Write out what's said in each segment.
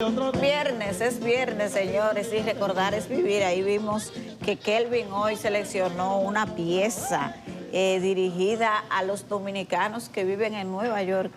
Es viernes, señores, y recordar es vivir. Ahí vimos que Kelvin hoy seleccionó una pieza dirigida a los dominicanos que viven en Nueva York.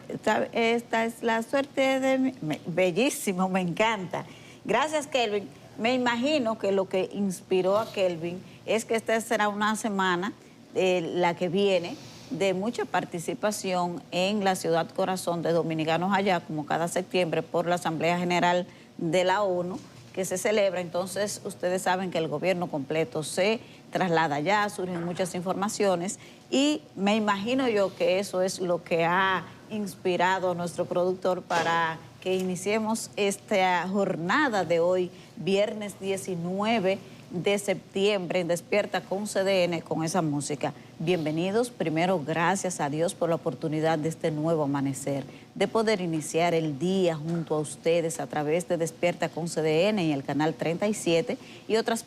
Esta es la suerte de... Bellísimo, me encanta. Gracias, Kelvin. Me imagino que lo que inspiró a Kelvin es que esta será una semana, la que viene, de mucha participación en la ciudad corazón de dominicanos allá, como cada septiembre, por la Asamblea General de la ONU, que se celebra. Entonces, ustedes saben que el gobierno completo se traslada allá, surgen muchas informaciones, y me imagino yo que eso es lo que ha inspirado a nuestro productor para que iniciemos esta jornada de hoy, viernes 19 de septiembre, en Despierta con CDN, con esa música. Bienvenidos. Primero, gracias a Dios por la oportunidad de este nuevo amanecer, de poder iniciar el día junto a ustedes a través de Despierta con CDN y el canal 37 y otras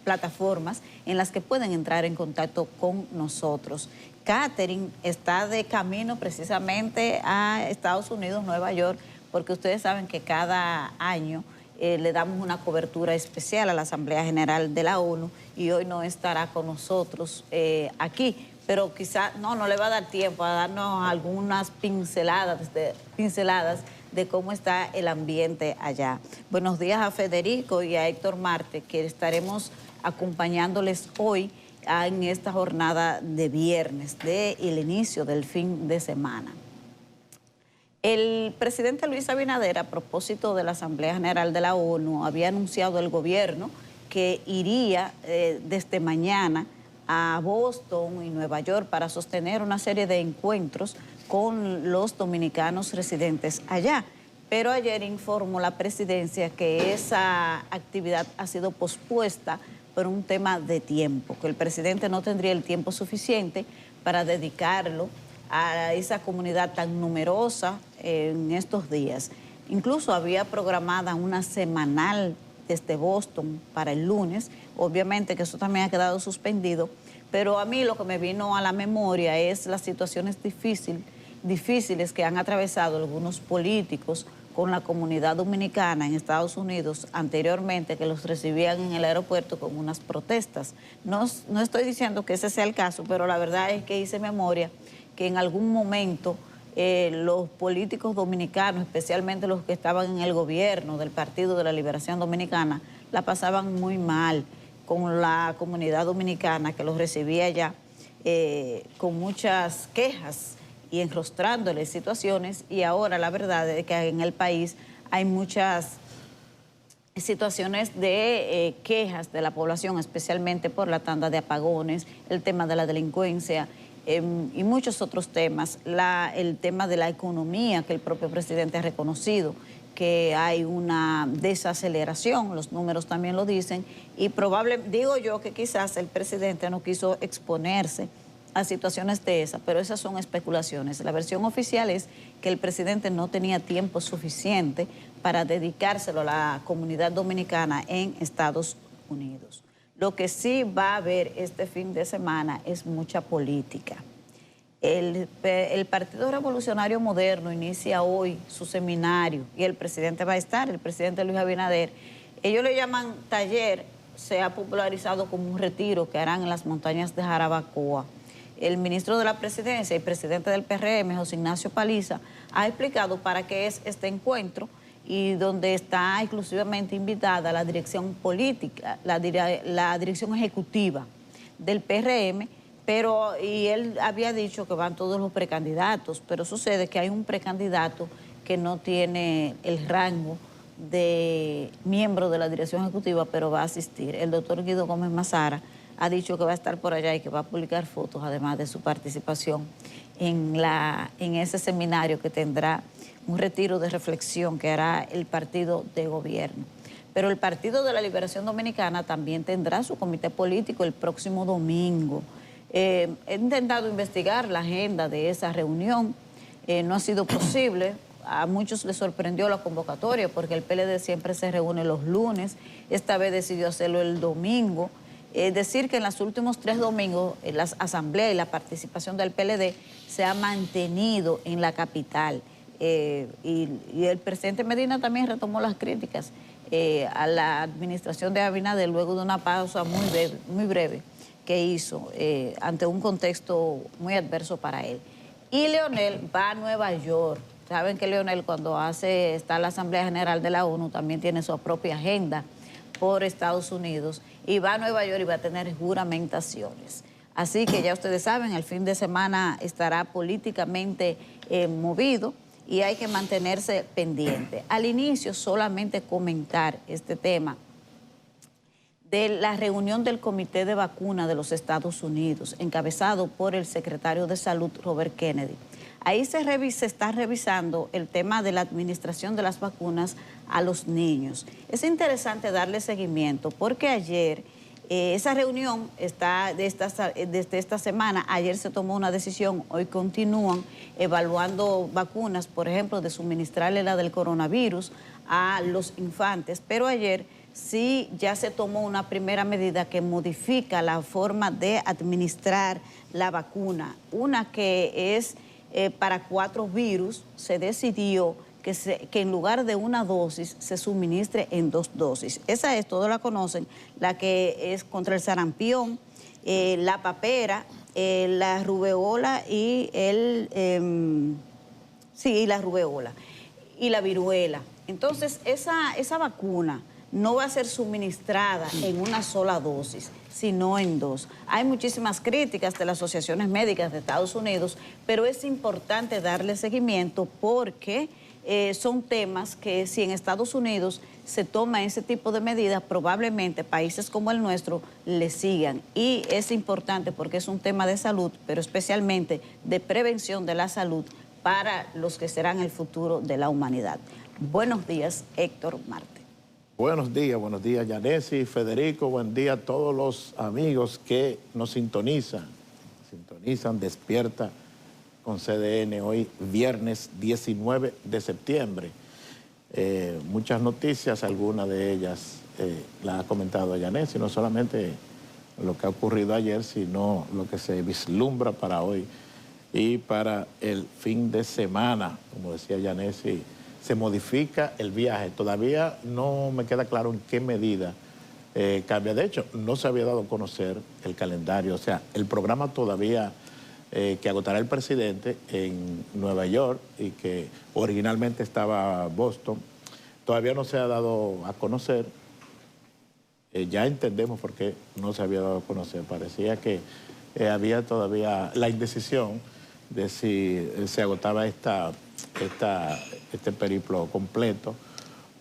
plataformas en las que pueden entrar en contacto con nosotros. Catherine está de camino precisamente a Estados Unidos, Nueva York, porque ustedes saben que cada año le damos una cobertura especial a la Asamblea General de la ONU, y hoy no estará con nosotros aquí, pero quizá no le va a dar tiempo a darnos algunas pinceladas de cómo está el ambiente allá. Buenos días a Federico y a Héctor Marte, que estaremos acompañándoles hoy en esta jornada de viernes, del inicio del fin de semana. El presidente Luis Abinader, a propósito de la Asamblea General de la ONU, había anunciado el gobierno que iría desde mañana a Boston y Nueva York para sostener una serie de encuentros con los dominicanos residentes allá. Pero ayer informó la presidencia que esa actividad ha sido pospuesta por un tema de tiempo, que el presidente no tendría el tiempo suficiente para dedicarlo a esa comunidad tan numerosa en estos días. Incluso había programada una semanal desde Boston para el lunes. Obviamente que eso también ha quedado suspendido, pero a mí lo que me vino a la memoria es las situaciones difíciles que han atravesado algunos políticos con la comunidad dominicana en Estados Unidos anteriormente, que los recibían en el aeropuerto con unas protestas. No estoy diciendo que ese sea el caso, pero la verdad es que hice memoria que en algún momento los políticos dominicanos, especialmente los que estaban en el gobierno del Partido de la Liberación Dominicana, la pasaban muy mal con la comunidad dominicana, que los recibía ya con muchas quejas y enrostrándoles situaciones, y ahora la verdad es que en el país hay muchas situaciones de quejas de la población, especialmente por la tanda de apagones, el tema de la delincuencia, y muchos otros temas, el tema de la economía, que el propio presidente ha reconocido que hay una desaceleración, los números también lo dicen, y digo yo que quizás el presidente no quiso exponerse a situaciones de esas, pero esas son especulaciones. La versión oficial es que el presidente no tenía tiempo suficiente para dedicárselo a la comunidad dominicana en Estados Unidos. Lo que sí va a haber este fin de semana es mucha política. El Partido Revolucionario Moderno inicia hoy su seminario y el presidente va a estar, el presidente Luis Abinader. Ellos le llaman taller, se ha popularizado como un retiro que harán en las montañas de Jarabacoa. El ministro de la Presidencia y presidente del PRM, José Ignacio Paliza, ha explicado para qué es este encuentro, y donde está exclusivamente invitada la dirección política, la dirección ejecutiva del PRM, y él había dicho que van todos los precandidatos, pero sucede que hay un precandidato que no tiene el rango de miembro de la dirección ejecutiva, pero va a asistir. El doctor Guido Gómez Mazara ha dicho que va a estar por allá y que va a publicar fotos, además de su participación en ese seminario que tendrá un retiro de reflexión que hará el partido de gobierno. Pero el Partido de la Liberación Dominicana también tendrá su comité político el próximo domingo. He intentado investigar la agenda de esa reunión, no ha sido posible. A muchos les sorprendió la convocatoria porque el PLD siempre se reúne los lunes, esta vez decidió hacerlo el domingo. Es decir, que en los últimos 3 domingos la asamblea y la participación del PLD se ha mantenido en la capital. y el presidente Medina también retomó las críticas a la administración de Abinader luego de una pausa muy breve que hizo ante un contexto muy adverso para él. Y Leonel va a Nueva York. Saben que Leonel cuando está en la Asamblea General de la ONU también tiene su propia agenda por Estados Unidos y va a Nueva York y va a tener juramentaciones. Así que ya ustedes saben, el fin de semana estará políticamente movido y hay que mantenerse pendiente. Al inicio solamente comentar este tema de la reunión del Comité de Vacuna de los Estados Unidos, encabezado por el secretario de Salud, Robert Kennedy. Ahí se está revisando el tema de la administración de las vacunas a los niños. Es interesante darle seguimiento porque ayer, esa reunión está desde esta semana, ayer se tomó una decisión, hoy continúan evaluando vacunas, por ejemplo, de suministrarle la del coronavirus a los infantes, pero ayer sí ya se tomó una primera medida que modifica la forma de administrar la vacuna. Una que es para 4 virus, se decidió que en lugar de una dosis se suministre en 2 dosis. Esa es, todos la conocen, la que es contra el sarampión, la papera, la rubeola y la rubeola y la viruela. Entonces, esa vacuna no va a ser suministrada en una sola dosis, sino en 2. Hay muchísimas críticas de las asociaciones médicas de Estados Unidos, pero es importante darle seguimiento porque son temas que si en Estados Unidos se toma ese tipo de medidas, probablemente países como el nuestro le sigan. Y es importante porque es un tema de salud, pero especialmente de prevención de la salud para los que serán el futuro de la humanidad. Buenos días, Héctor Marte. Buenos días, Yanesi, Federico, buen día a todos los amigos que nos sintonizan Despierta con CDN hoy, viernes 19 de septiembre. Muchas noticias, algunas de ellas las ha comentado Yanesi, no solamente lo que ha ocurrido ayer, sino lo que se vislumbra para hoy y para el fin de semana, como decía Yanesi. Se modifica el viaje. Todavía no me queda claro en qué medida cambia. De hecho, no se había dado a conocer el calendario. O sea, el programa todavía que agotará el presidente en Nueva York y que originalmente estaba Boston, todavía no se ha dado a conocer. Ya entendemos por qué no se había dado a conocer. Parecía que había todavía la indecisión de si se agotaba este periplo completo.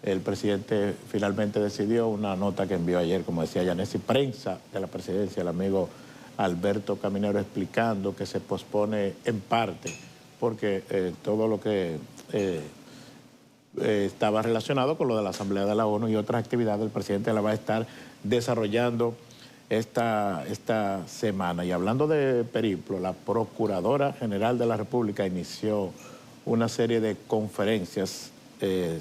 El presidente finalmente decidió, una nota que envió ayer, como decía Yanesi, prensa de la presidencia, el amigo Alberto Caminero, explicando que se pospone en parte porque todo lo que estaba relacionado con lo de la Asamblea de la ONU y otras actividades, el presidente la va a estar desarrollando esta semana. Y hablando de periplo, la Procuradora General de la República inició una serie de conferencias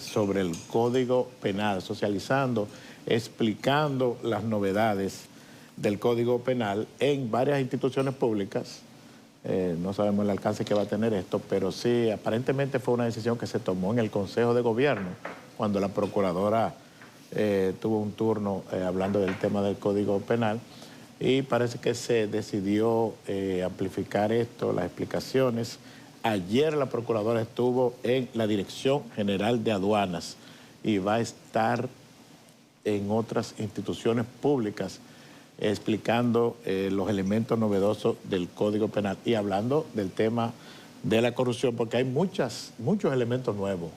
sobre el Código Penal, socializando, explicando las novedades del Código Penal en varias instituciones públicas. No sabemos el alcance que va a tener esto, pero sí, aparentemente fue una decisión que se tomó en el Consejo de Gobierno, cuando la Procuradora tuvo un turno hablando del tema del Código Penal, y parece que se decidió amplificar esto, las explicaciones. Ayer la Procuradora estuvo en la Dirección General de Aduanas y va a estar en otras instituciones públicas explicando los elementos novedosos del Código Penal y hablando del tema de la corrupción, porque hay muchos elementos nuevos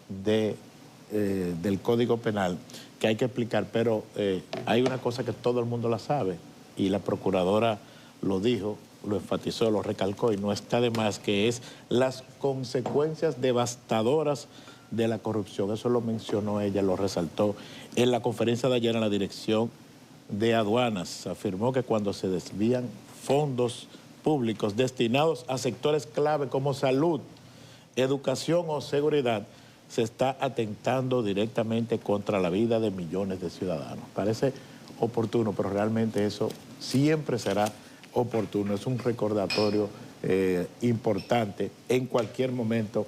del Código Penal que hay que explicar, pero hay una cosa que todo el mundo la sabe y la Procuradora lo dijo, lo enfatizó, lo recalcó y no está de más, que es las consecuencias devastadoras de la corrupción. Eso lo mencionó ella, lo resaltó en la conferencia de ayer en la Dirección de Aduanas. Afirmó que cuando se desvían fondos públicos destinados a sectores clave como salud, educación o seguridad, se está atentando directamente contra la vida de millones de ciudadanos. Parece oportuno, pero realmente eso siempre será oportuno. Es un recordatorio importante en cualquier momento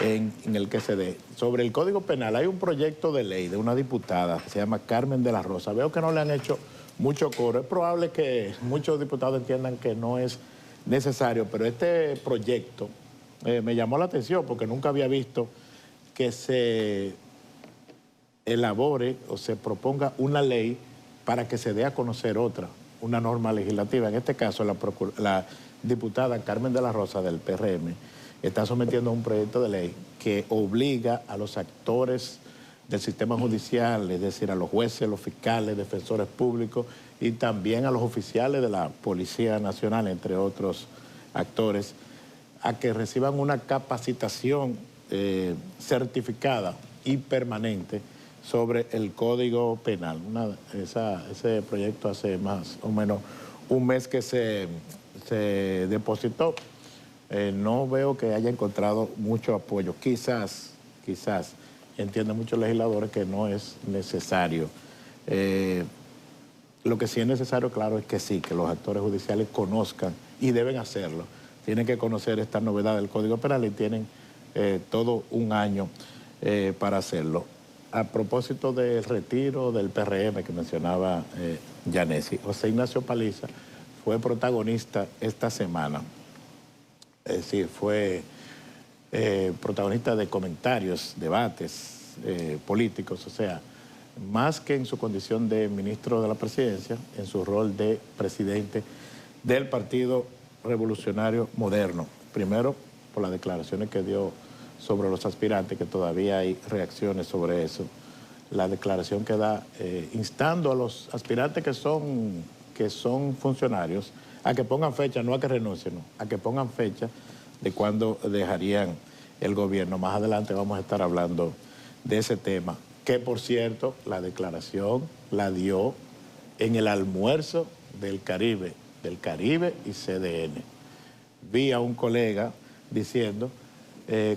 en el que se dé. Sobre el Código Penal hay un proyecto de ley de una diputada que se llama Carmen de la Rosa. Veo que no le han hecho mucho coro. Es probable que muchos diputados entiendan que no es necesario, pero este proyecto me llamó la atención porque nunca había visto que se elabore o se proponga una ley para que se dé a conocer otra, una norma legislativa. En este caso, la diputada Carmen de la Rosa del PRM está sometiendo un proyecto de ley que obliga a los actores del sistema judicial, es decir, a los jueces, los fiscales, defensores públicos y también a los oficiales de la Policía Nacional, entre otros actores, a que reciban una capacitación certificada y permanente sobre el Código Penal. Ese proyecto hace más o menos un mes que se depositó. No veo que haya encontrado mucho apoyo. Quizás entienden muchos legisladores que no es necesario. Lo que sí es necesario, claro, es que sí, que los actores judiciales conozcan y deben hacerlo. Tienen que conocer esta novedad del Código Penal y tienen todo un año para hacerlo. A propósito del retiro del PRM que mencionaba Yanesi, José Ignacio Paliza fue protagonista esta semana. Es decir, fue protagonista de comentarios, debates políticos, o sea, más que en su condición de ministro de la presidencia, en su rol de presidente del Partido Revolucionario Moderno. Primero, por las declaraciones que dio sobre los aspirantes, que todavía hay reacciones sobre eso. La declaración que da instando a los aspirantes que son funcionarios a que pongan fecha, no a que renuncien, no, a que pongan fecha de cuándo dejarían el gobierno. Más adelante vamos a estar hablando de ese tema, que por cierto, la declaración la dio en el almuerzo del Caribe y CDN. Vi a un colega diciendo,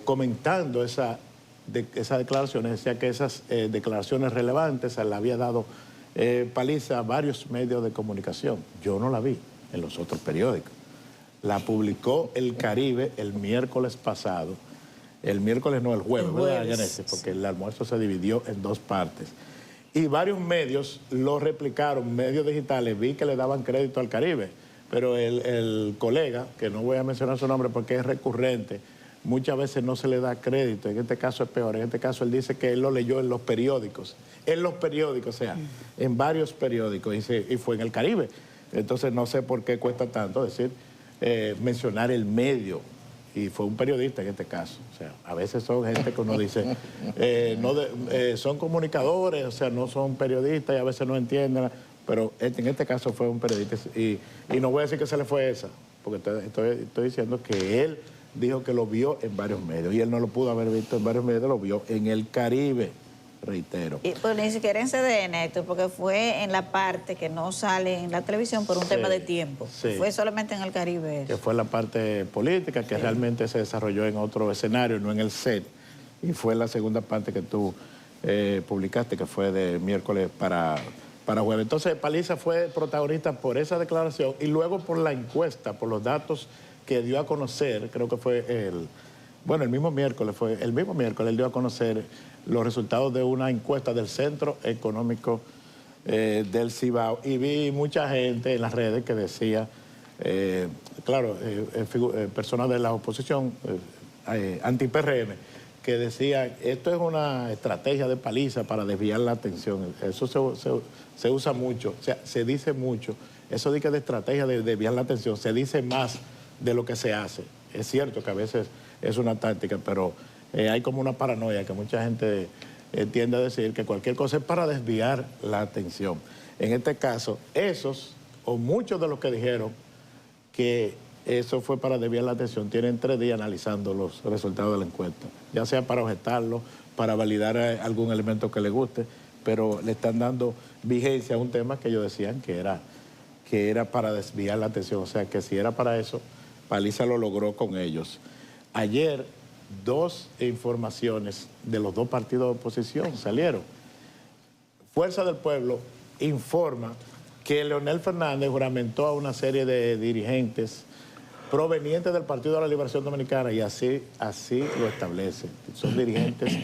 comentando esas declaraciones, decía que esas declaraciones relevantes se las había dado Paliza a varios medios de comunicación. Yo no la vi en los otros periódicos. La publicó el Caribe el miércoles pasado. El miércoles no, el jueves, ¿verdad, Yanesi? Porque el almuerzo se dividió en dos partes. Y varios medios lo replicaron, medios digitales, vi que le daban crédito al Caribe, pero el colega, que no voy a mencionar su nombre porque es recurrente, muchas veces no se le da crédito, en este caso es peor, en este caso él dice que él lo leyó en los periódicos, o sea, en varios periódicos, y fue en el Caribe. Entonces no sé por qué cuesta tanto decir, mencionar el medio, y fue un periodista en este caso. O sea, a veces son gente que uno dice, son comunicadores, o sea, no son periodistas y a veces no entienden, pero en este caso fue un periodista y no voy a decir que se le fue esa, porque estoy diciendo que él dijo que lo vio en varios medios y él no lo pudo haber visto en varios medios, lo vio en el Caribe. Reitero. Y pues ni siquiera en CDN, Héctor, porque fue en la parte que no sale en la televisión por un tema de tiempo. Sí. Fue solamente en el Caribe. Que fue la parte política que realmente se desarrolló en otro escenario, no en el set. Y fue la segunda parte que tú publicaste, que fue de miércoles para jueves. Entonces, Paliza fue protagonista por esa declaración y luego por la encuesta, por los datos que dio a conocer, creo que fue el mismo miércoles él dio a conocer los resultados de una encuesta del Centro Económico del Cibao y vi mucha gente en las redes que decía, personas de la oposición anti-PRM, que decían, esto es una estrategia de Paliza para desviar la atención. Eso se usa mucho, o sea, se dice mucho. Eso de que de estrategia de desviar la atención se dice más de lo que se hace. Es cierto que a veces es una táctica, pero hay como una paranoia que mucha gente tiende a decir que cualquier cosa es para desviar la atención. En este caso, esos o muchos de los que dijeron que eso fue para desviar la atención tienen 3 días analizando los resultados de la encuesta, ya sea para objetarlo, para validar algún elemento que les guste, pero le están dando vigencia a un tema que ellos decían que era para desviar la atención. O sea, que si era para eso, Paliza lo logró con ellos. Ayer, 2 informaciones de los 2 partidos de oposición salieron. Fuerza del Pueblo informa que Leonel Fernández juramentó a una serie de dirigentes provenientes del Partido de la Liberación Dominicana, y así lo establece. Son dirigentes,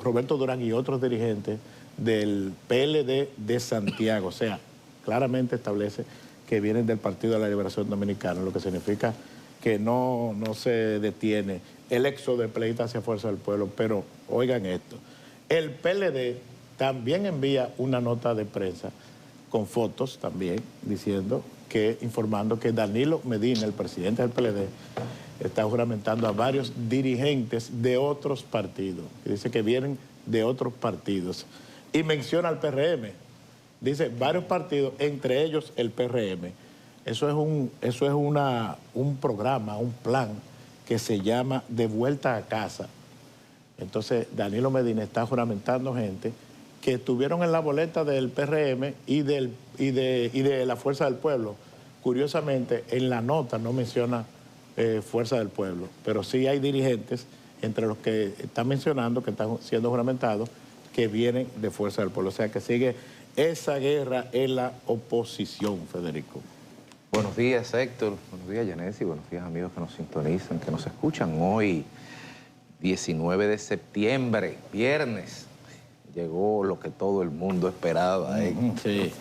Roberto Durán y otros dirigentes del PLD de Santiago, o sea, claramente establece que vienen del Partido de la Liberación Dominicana, lo que significa que no se detiene el éxodo de pleita hacia Fuerza del Pueblo. Pero oigan esto, el PLD también envía una nota de prensa con fotos también informando que Danilo Medina, el presidente del PLD, está juramentando a varios dirigentes de otros partidos, que dice que vienen de otros partidos, y menciona al PRM, dice varios partidos, entre ellos el PRM. Eso es un programa, un plan que se llama De Vuelta a Casa. Entonces Danilo Medina está juramentando gente que estuvieron en la boleta del PRM y de la Fuerza del Pueblo. Curiosamente, en la nota no menciona Fuerza del Pueblo, pero sí hay dirigentes, entre los que están mencionando, que están siendo juramentados, que vienen de Fuerza del Pueblo. O sea que sigue esa guerra en la oposición, Federico. Buenos días, Héctor. Buenos días, Yanesi. Buenos días, amigos que nos sintonizan, que nos escuchan hoy, 19 de septiembre, viernes. Llegó lo que todo el mundo esperaba. Sí,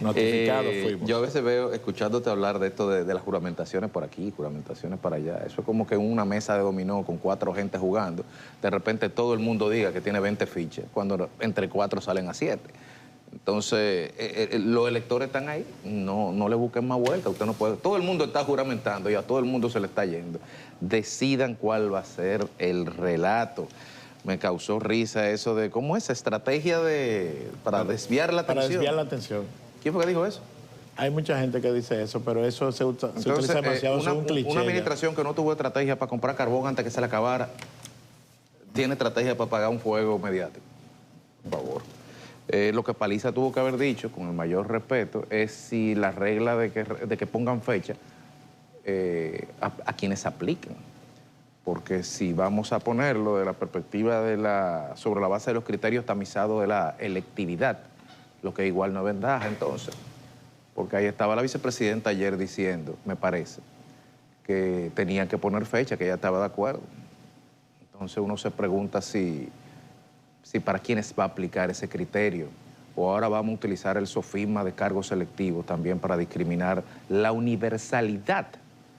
notificados fuimos. Yo a veces veo, escuchándote hablar de esto de las juramentaciones por aquí, juramentaciones para allá. Eso es como que una mesa de dominó con 4 gente jugando. De repente todo el mundo diga que tiene 20 fichas, cuando entre 4 salen a 7. Entonces, los electores están ahí, no le busquen más vuelta, usted no puede. Todo el mundo está juramentando y a todo el mundo se le está yendo. Decidan cuál va a ser el relato. Me causó risa eso de cómo es estrategia para desviar la atención. Para desviar la atención. ¿Quién fue que dijo eso? Hay mucha gente que dice eso, pero eso se utiliza demasiado, es un cliché. Una administración que no tuvo estrategia para comprar carbón antes que se le acabara, tiene estrategia para pagar un fuego mediático. Por favor. Lo que Paliza tuvo que haber dicho, con el mayor respeto, es si la regla de que pongan fecha a quienes apliquen. Porque si vamos a ponerlo de la perspectiva sobre la base de los criterios tamizados de la electividad, lo que igual no es ventaja entonces. Porque ahí estaba la vicepresidenta ayer diciendo, me parece, que tenían que poner fecha, que ella estaba de acuerdo. Entonces uno se pregunta si para quiénes va a aplicar ese criterio. O ahora vamos a utilizar el sofisma de cargos selectivos también para discriminar la universalidad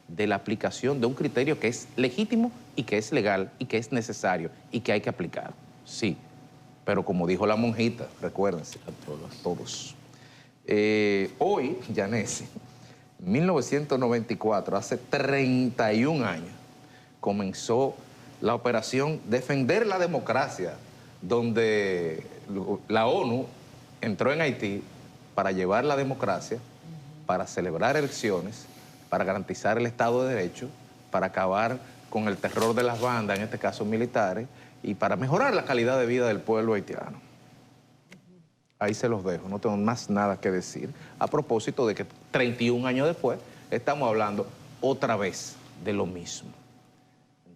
de la aplicación de un criterio que es legítimo y que es legal y que es necesario y que hay que aplicar. Sí, pero como dijo la monjita, recuérdense, a todos. Hoy, Yanesi, 1994, hace 31 años, comenzó la operación Defender la Democracia, donde la ONU entró en Haití para llevar la democracia, para celebrar elecciones, para garantizar el Estado de Derecho, para acabar con el terror de las bandas, en este caso militares, y para mejorar la calidad de vida del pueblo haitiano. Ahí se los dejo, no tengo más nada que decir. A propósito de que 31 años después estamos hablando otra vez de lo mismo.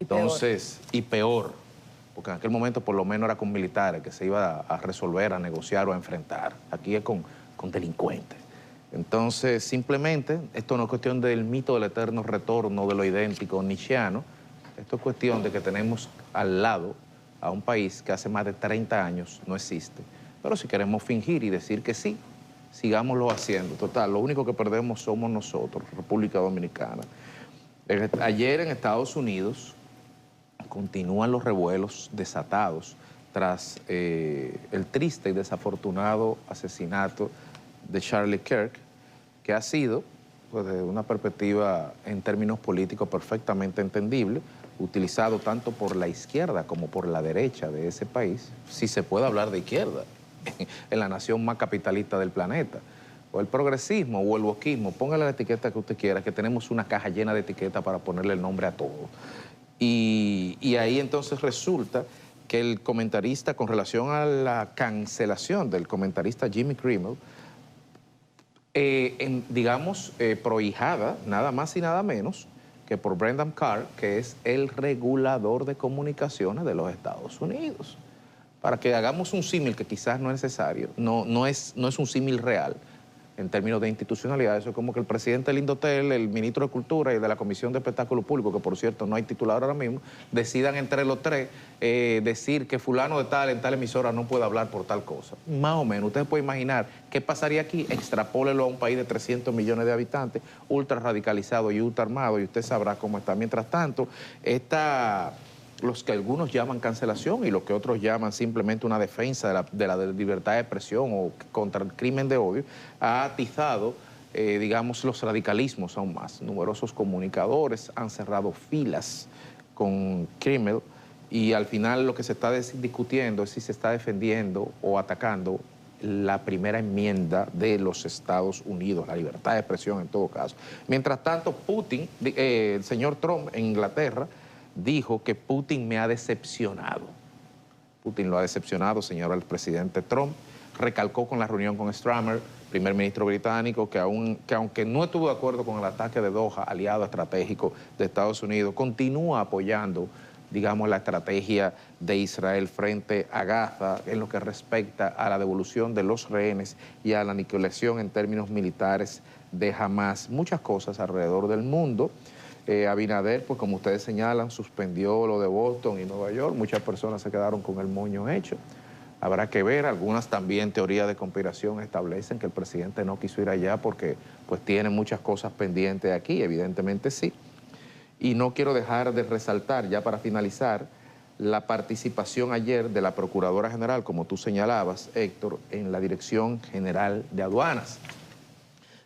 Entonces, y peor, porque en aquel momento por lo menos era con militares que se iba a resolver, a negociar o a enfrentar. Aquí es con delincuentes. Entonces, simplemente, esto no es cuestión del mito del eterno retorno, de lo idéntico nietzscheano. Esto es cuestión de que tenemos al lado a un país que hace más de 30 años no existe. Pero si queremos fingir y decir que sí, sigámoslo haciendo. Total, lo único que perdemos somos nosotros, República Dominicana. Ayer en Estados Unidos continúan los revuelos desatados tras el triste y desafortunado asesinato de Charlie Kirk, que ha sido, pues, desde una perspectiva en términos políticos perfectamente entendible, utilizado tanto por la izquierda como por la derecha de ese país, si se puede hablar de izquierda, en la nación más capitalista del planeta, o el progresismo o el wokismo, póngale la etiqueta que usted quiera, que tenemos una caja llena de etiquetas para ponerle el nombre a todo. Y ahí entonces resulta que el comentarista, con relación a la cancelación del comentarista Jimmy Kimmel, digamos, prohijada, nada más y nada menos, que por Brendan Carr, que es el regulador de comunicaciones de los Estados Unidos. Para que hagamos un símil que quizás no es necesario, no es un símil real, en términos de institucionalidad. Eso es como que el presidente del Indotel, el ministro de Cultura y de la Comisión de Espectáculo Público, que por cierto no hay titular ahora mismo, decidan entre los tres decir que fulano de tal en tal emisora no puede hablar por tal cosa. Más o menos, usted puede imaginar qué pasaría aquí, extrapólelo a un país de 300 millones de habitantes, ultra radicalizado y ultra armado, y usted sabrá cómo está. Mientras tanto, los que algunos llaman cancelación y los que otros llaman simplemente una defensa de la libertad de expresión o contra el crimen de odio, ha atizado, digamos, los radicalismos aún más. Numerosos comunicadores han cerrado filas con Kimmel y al final lo que se está discutiendo es si se está defendiendo o atacando la primera enmienda de los Estados Unidos, la libertad de expresión en todo caso. Mientras tanto, Putin, el señor Trump en Inglaterra, dijo que Putin me ha decepcionado. Putin lo ha decepcionado, señor el presidente Trump. Recalcó con la reunión con Starmer, primer ministro británico, que aunque no estuvo de acuerdo con el ataque de Doha, aliado estratégico de Estados Unidos, continúa apoyando, digamos, la estrategia de Israel frente a Gaza en lo que respecta a la devolución de los rehenes y a la aniquilación en términos militares de Hamas. Muchas cosas alrededor del mundo. Abinader, pues como ustedes señalan, suspendió lo de Boston y Nueva York. Muchas personas se quedaron con el moño hecho. Habrá que ver, algunas también teorías de conspiración establecen que el presidente no quiso ir allá porque pues tiene muchas cosas pendientes aquí, evidentemente sí. Y no quiero dejar de resaltar, ya para finalizar, la participación ayer de la Procuradora General, como tú señalabas, Héctor, en la Dirección General de Aduanas.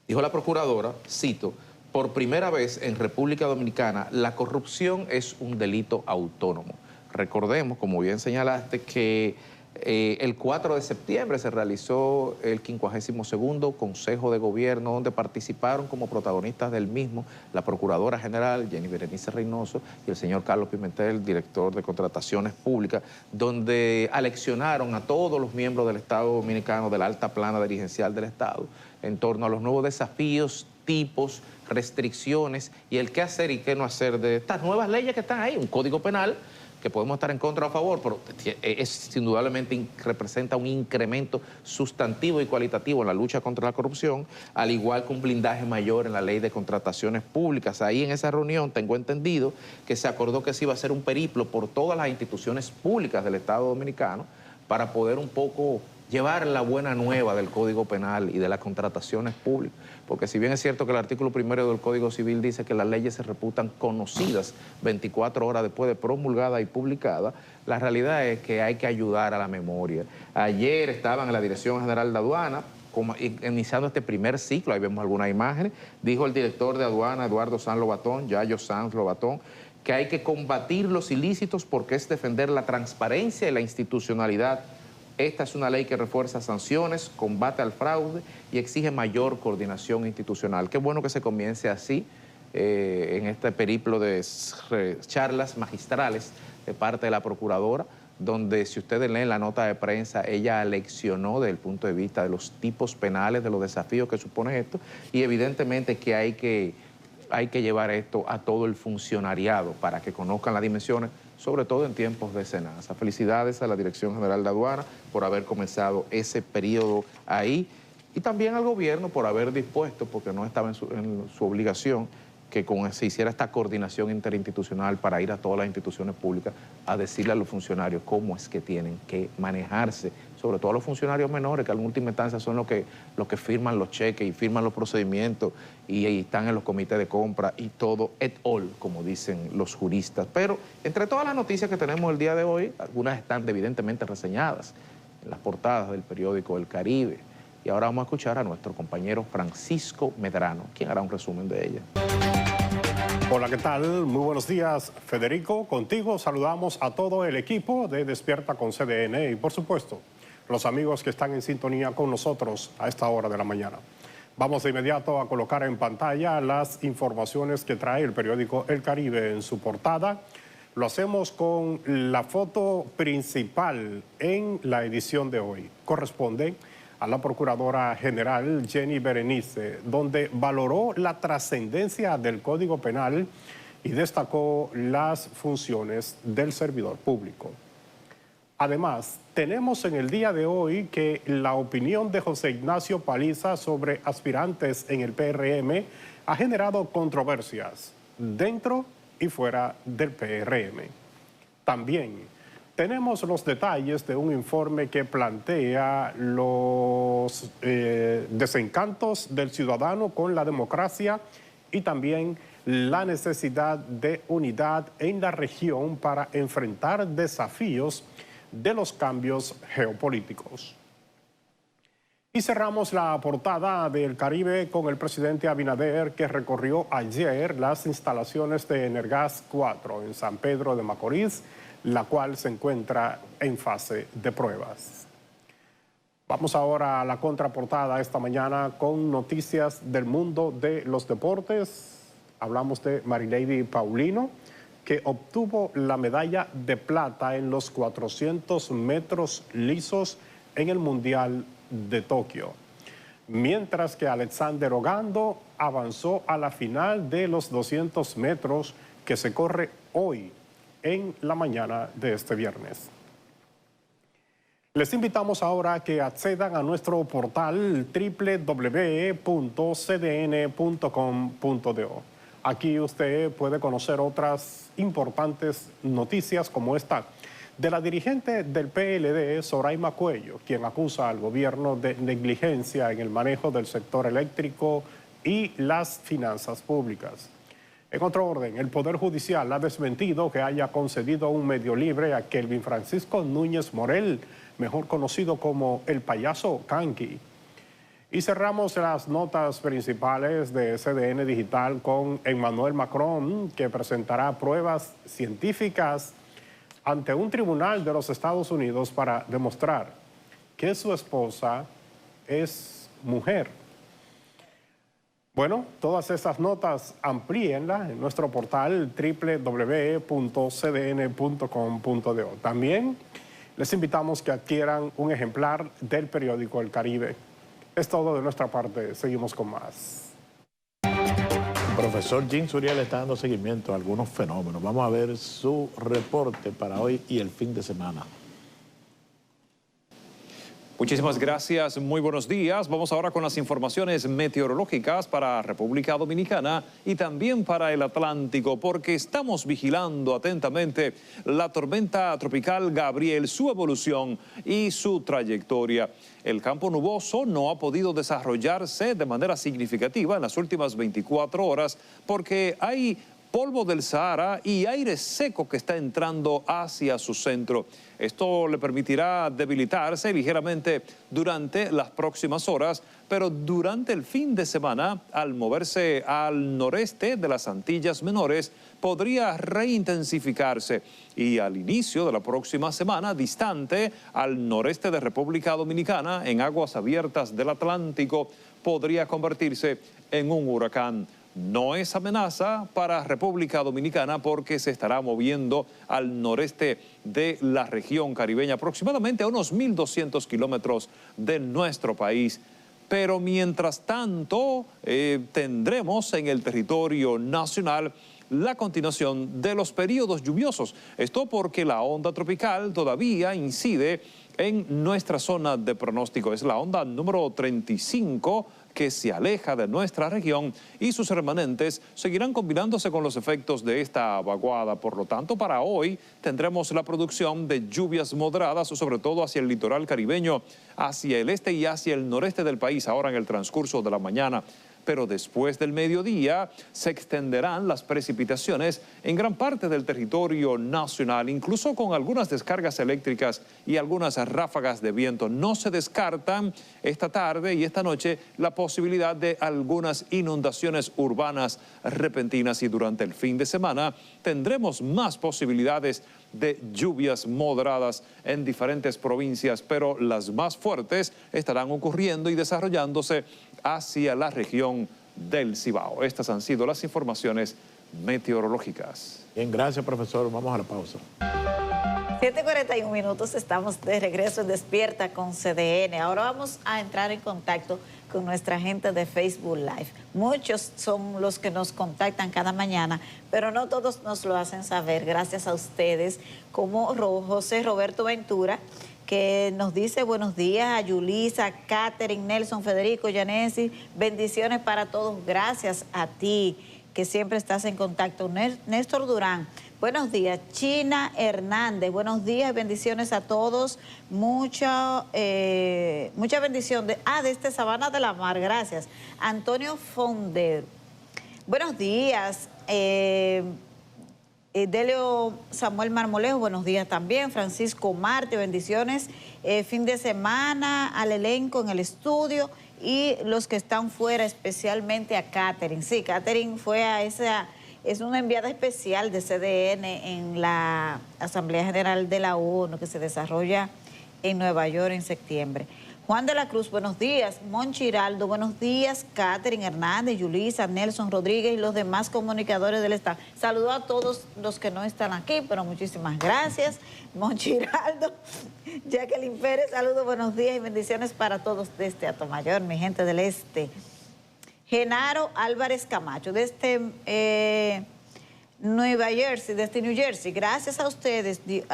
Dijo la Procuradora, cito, por primera vez en República Dominicana, la corrupción es un delito autónomo. Recordemos, como bien señalaste, que el 4 de septiembre se realizó el 52º Consejo de Gobierno, donde participaron como protagonistas del mismo la Procuradora General, Jenny Berenice Reynoso, y el señor Carlos Pimentel, director de Contrataciones Públicas, donde aleccionaron a todos los miembros del Estado Dominicano, de la alta plana dirigencial del Estado, en torno a los nuevos desafíos, tipos, restricciones y el qué hacer y qué no hacer de estas nuevas leyes que están ahí, un código penal que podemos estar en contra o a favor, pero es indudablemente representa un incremento sustantivo y cualitativo en la lucha contra la corrupción, al igual que un blindaje mayor en la ley de contrataciones públicas. Ahí en esa reunión tengo entendido que se acordó que se iba a hacer un periplo por todas las instituciones públicas del Estado Dominicano para poder un poco llevar la buena nueva del Código Penal y de las contrataciones públicas, porque si bien es cierto que el artículo 1 del Código Civil dice que las leyes se reputan conocidas 24 horas después de promulgada y publicada, la realidad es que hay que ayudar a la memoria. Ayer estaban en la Dirección General de Aduana, iniciando este primer ciclo, ahí vemos algunas imágenes, dijo el director de Aduana, Eduardo Sanz Lobatón, Yayo Sanz Lobatón, que hay que combatir los ilícitos porque es defender la transparencia y la institucionalidad. Esta es una ley que refuerza sanciones, combate al fraude y exige mayor coordinación institucional. Qué bueno que se comience así en este periplo de charlas magistrales de parte de la Procuradora, donde si ustedes leen la nota de prensa, ella leccionó desde el punto de vista de los tipos penales, de los desafíos que supone esto, y evidentemente que hay que llevar esto a todo el funcionariado para que conozcan las dimensiones, sobre todo en tiempos de cenaza. Felicidades a la Dirección General de Aduana por haber comenzado ese periodo ahí y también al gobierno por haber dispuesto, porque no estaba en su obligación, que se hiciera esta coordinación interinstitucional para ir a todas las instituciones públicas a decirle a los funcionarios cómo es que tienen que manejarse, sobre todo a los funcionarios menores, que en última instancia son los que firman los cheques y firman los procedimientos y están en los comités de compra y todo et al, como dicen los juristas. Pero entre todas las noticias que tenemos el día de hoy, algunas están evidentemente reseñadas en las portadas del periódico El Caribe. Y ahora vamos a escuchar a nuestro compañero Francisco Medrano, quien hará un resumen de ella. Hola, ¿qué tal? Muy buenos días, Federico. Contigo saludamos a todo el equipo de Despierta con CDN y, por supuesto, los amigos que están en sintonía con nosotros a esta hora de la mañana. Vamos de inmediato a colocar en pantalla las informaciones que trae el periódico El Caribe en su portada. Lo hacemos con la foto principal en la edición de hoy. Corresponde a la Procuradora General Jenny Berenice, donde valoró la trascendencia del Código Penal y destacó las funciones del servidor público. Además, tenemos en el día de hoy que la opinión de José Ignacio Paliza sobre aspirantes en el PRM ha generado controversias dentro y fuera del PRM. También tenemos los detalles de un informe que plantea los desencantos del ciudadano con la democracia y también la necesidad de unidad en la región para enfrentar desafíos de los cambios geopolíticos. Y cerramos la portada del Caribe con el presidente Abinader, que recorrió ayer las instalaciones de Energas 4 en San Pedro de Macorís, la cual se encuentra en fase de pruebas. Vamos ahora a la contraportada esta mañana con noticias del mundo de los deportes. Hablamos de Marilady Paulino, que obtuvo la medalla de plata en los 400 metros lisos en el Mundial de Tokio. Mientras que Alexander Ogando avanzó a la final de los 200 metros que se corre hoy en la mañana de este viernes. Les invitamos ahora a que accedan a nuestro portal www.cdn.com.do. Aquí usted puede conocer otras importantes noticias como esta de la dirigente del PLD, Soraima Cuello, quien acusa al gobierno de negligencia en el manejo del sector eléctrico y las finanzas públicas. En otro orden, el Poder Judicial ha desmentido que haya concedido un medio libre a Kelvin Francisco Núñez Morel, mejor conocido como el payaso Kanki. Y cerramos las notas principales de CDN Digital con Emmanuel Macron, que presentará pruebas científicas ante un tribunal de los Estados Unidos para demostrar que su esposa es mujer. Bueno, todas estas notas amplíenlas en nuestro portal www.cdn.com.do. También les invitamos que adquieran un ejemplar del periódico El Caribe. Es todo de nuestra parte. Seguimos con más. El profesor Jim Suriel está dando seguimiento a algunos fenómenos. Vamos a ver su reporte para hoy y el fin de semana. Muchísimas gracias, muy buenos días. Vamos ahora con las informaciones meteorológicas para República Dominicana y también para el Atlántico, porque estamos vigilando atentamente la tormenta tropical Gabriel, su evolución y su trayectoria. El campo nuboso no ha podido desarrollarse de manera significativa en las últimas 24 horas porque hay polvo del Sahara y aire seco que está entrando hacia su centro. Esto le permitirá debilitarse ligeramente durante las próximas horas, pero durante el fin de semana, al moverse al noreste de las Antillas Menores, podría reintensificarse y al inicio de la próxima semana, distante al noreste de República Dominicana, en aguas abiertas del Atlántico, podría convertirse en un huracán. No es amenaza para República Dominicana porque se estará moviendo al noreste de la región caribeña, aproximadamente a unos 1.200 kilómetros de nuestro país. Pero mientras tanto, tendremos en el territorio nacional la continuación de los periodos lluviosos. Esto porque la onda tropical todavía incide en nuestra zona de pronóstico. Es la onda número 35 que se aleja de nuestra región y sus remanentes seguirán combinándose con los efectos de esta vaguada. Por lo tanto, para hoy tendremos la producción de lluvias moderadas, sobre todo hacia el litoral caribeño, hacia el este y hacia el noreste del país, ahora en el transcurso de la mañana. Pero después del mediodía se extenderán las precipitaciones en gran parte del territorio nacional, incluso con algunas descargas eléctricas y algunas ráfagas de viento. No se descartan esta tarde y esta noche la posibilidad de algunas inundaciones urbanas repentinas, y durante el fin de semana tendremos más posibilidades de lluvias moderadas en diferentes provincias, pero las más fuertes estarán ocurriendo y desarrollándose hacia la región del Cibao. Estas han sido las informaciones meteorológicas. Bien, gracias, profesor. Vamos a la pausa. 7:41 minutos, estamos de regreso en Despierta con CDN. Ahora vamos a entrar en contacto con nuestra gente de Facebook Live. Muchos son los que nos contactan cada mañana, pero no todos nos lo hacen saber, gracias a ustedes, como José Roberto Ventura, que nos dice buenos días a Yulisa, Catherine, Nelson, Federico, Yanesi, bendiciones para todos, gracias a ti, que siempre estás en contacto. Néstor Durán, buenos días. China Hernández, buenos días, bendiciones a todos. Mucha bendición de Sabana de la Mar, gracias. Antonio Fonder, buenos días. Delio Samuel Marmolejo, buenos días también. Francisco Marte, bendiciones. Fin de semana al elenco en el estudio y los que están fuera, especialmente a Catherine. Sí, Catherine fue a esa... Es una enviada especial de CDN en la Asamblea General de la ONU que se desarrolla en Nueva York en septiembre. Juan de la Cruz, buenos días. Monchiraldo, buenos días. Catherine Hernández, Yulisa, Nelson Rodríguez y los demás comunicadores del Estado. Saludo a todos los que no están aquí, pero muchísimas gracias. Monchiraldo, Jacqueline Pérez, saludos, buenos días y bendiciones para todos desde Atomayor, mi gente del Este. Genaro Álvarez Camacho, desde Nueva Jersey, desde New Jersey. Gracias a ustedes, Dios,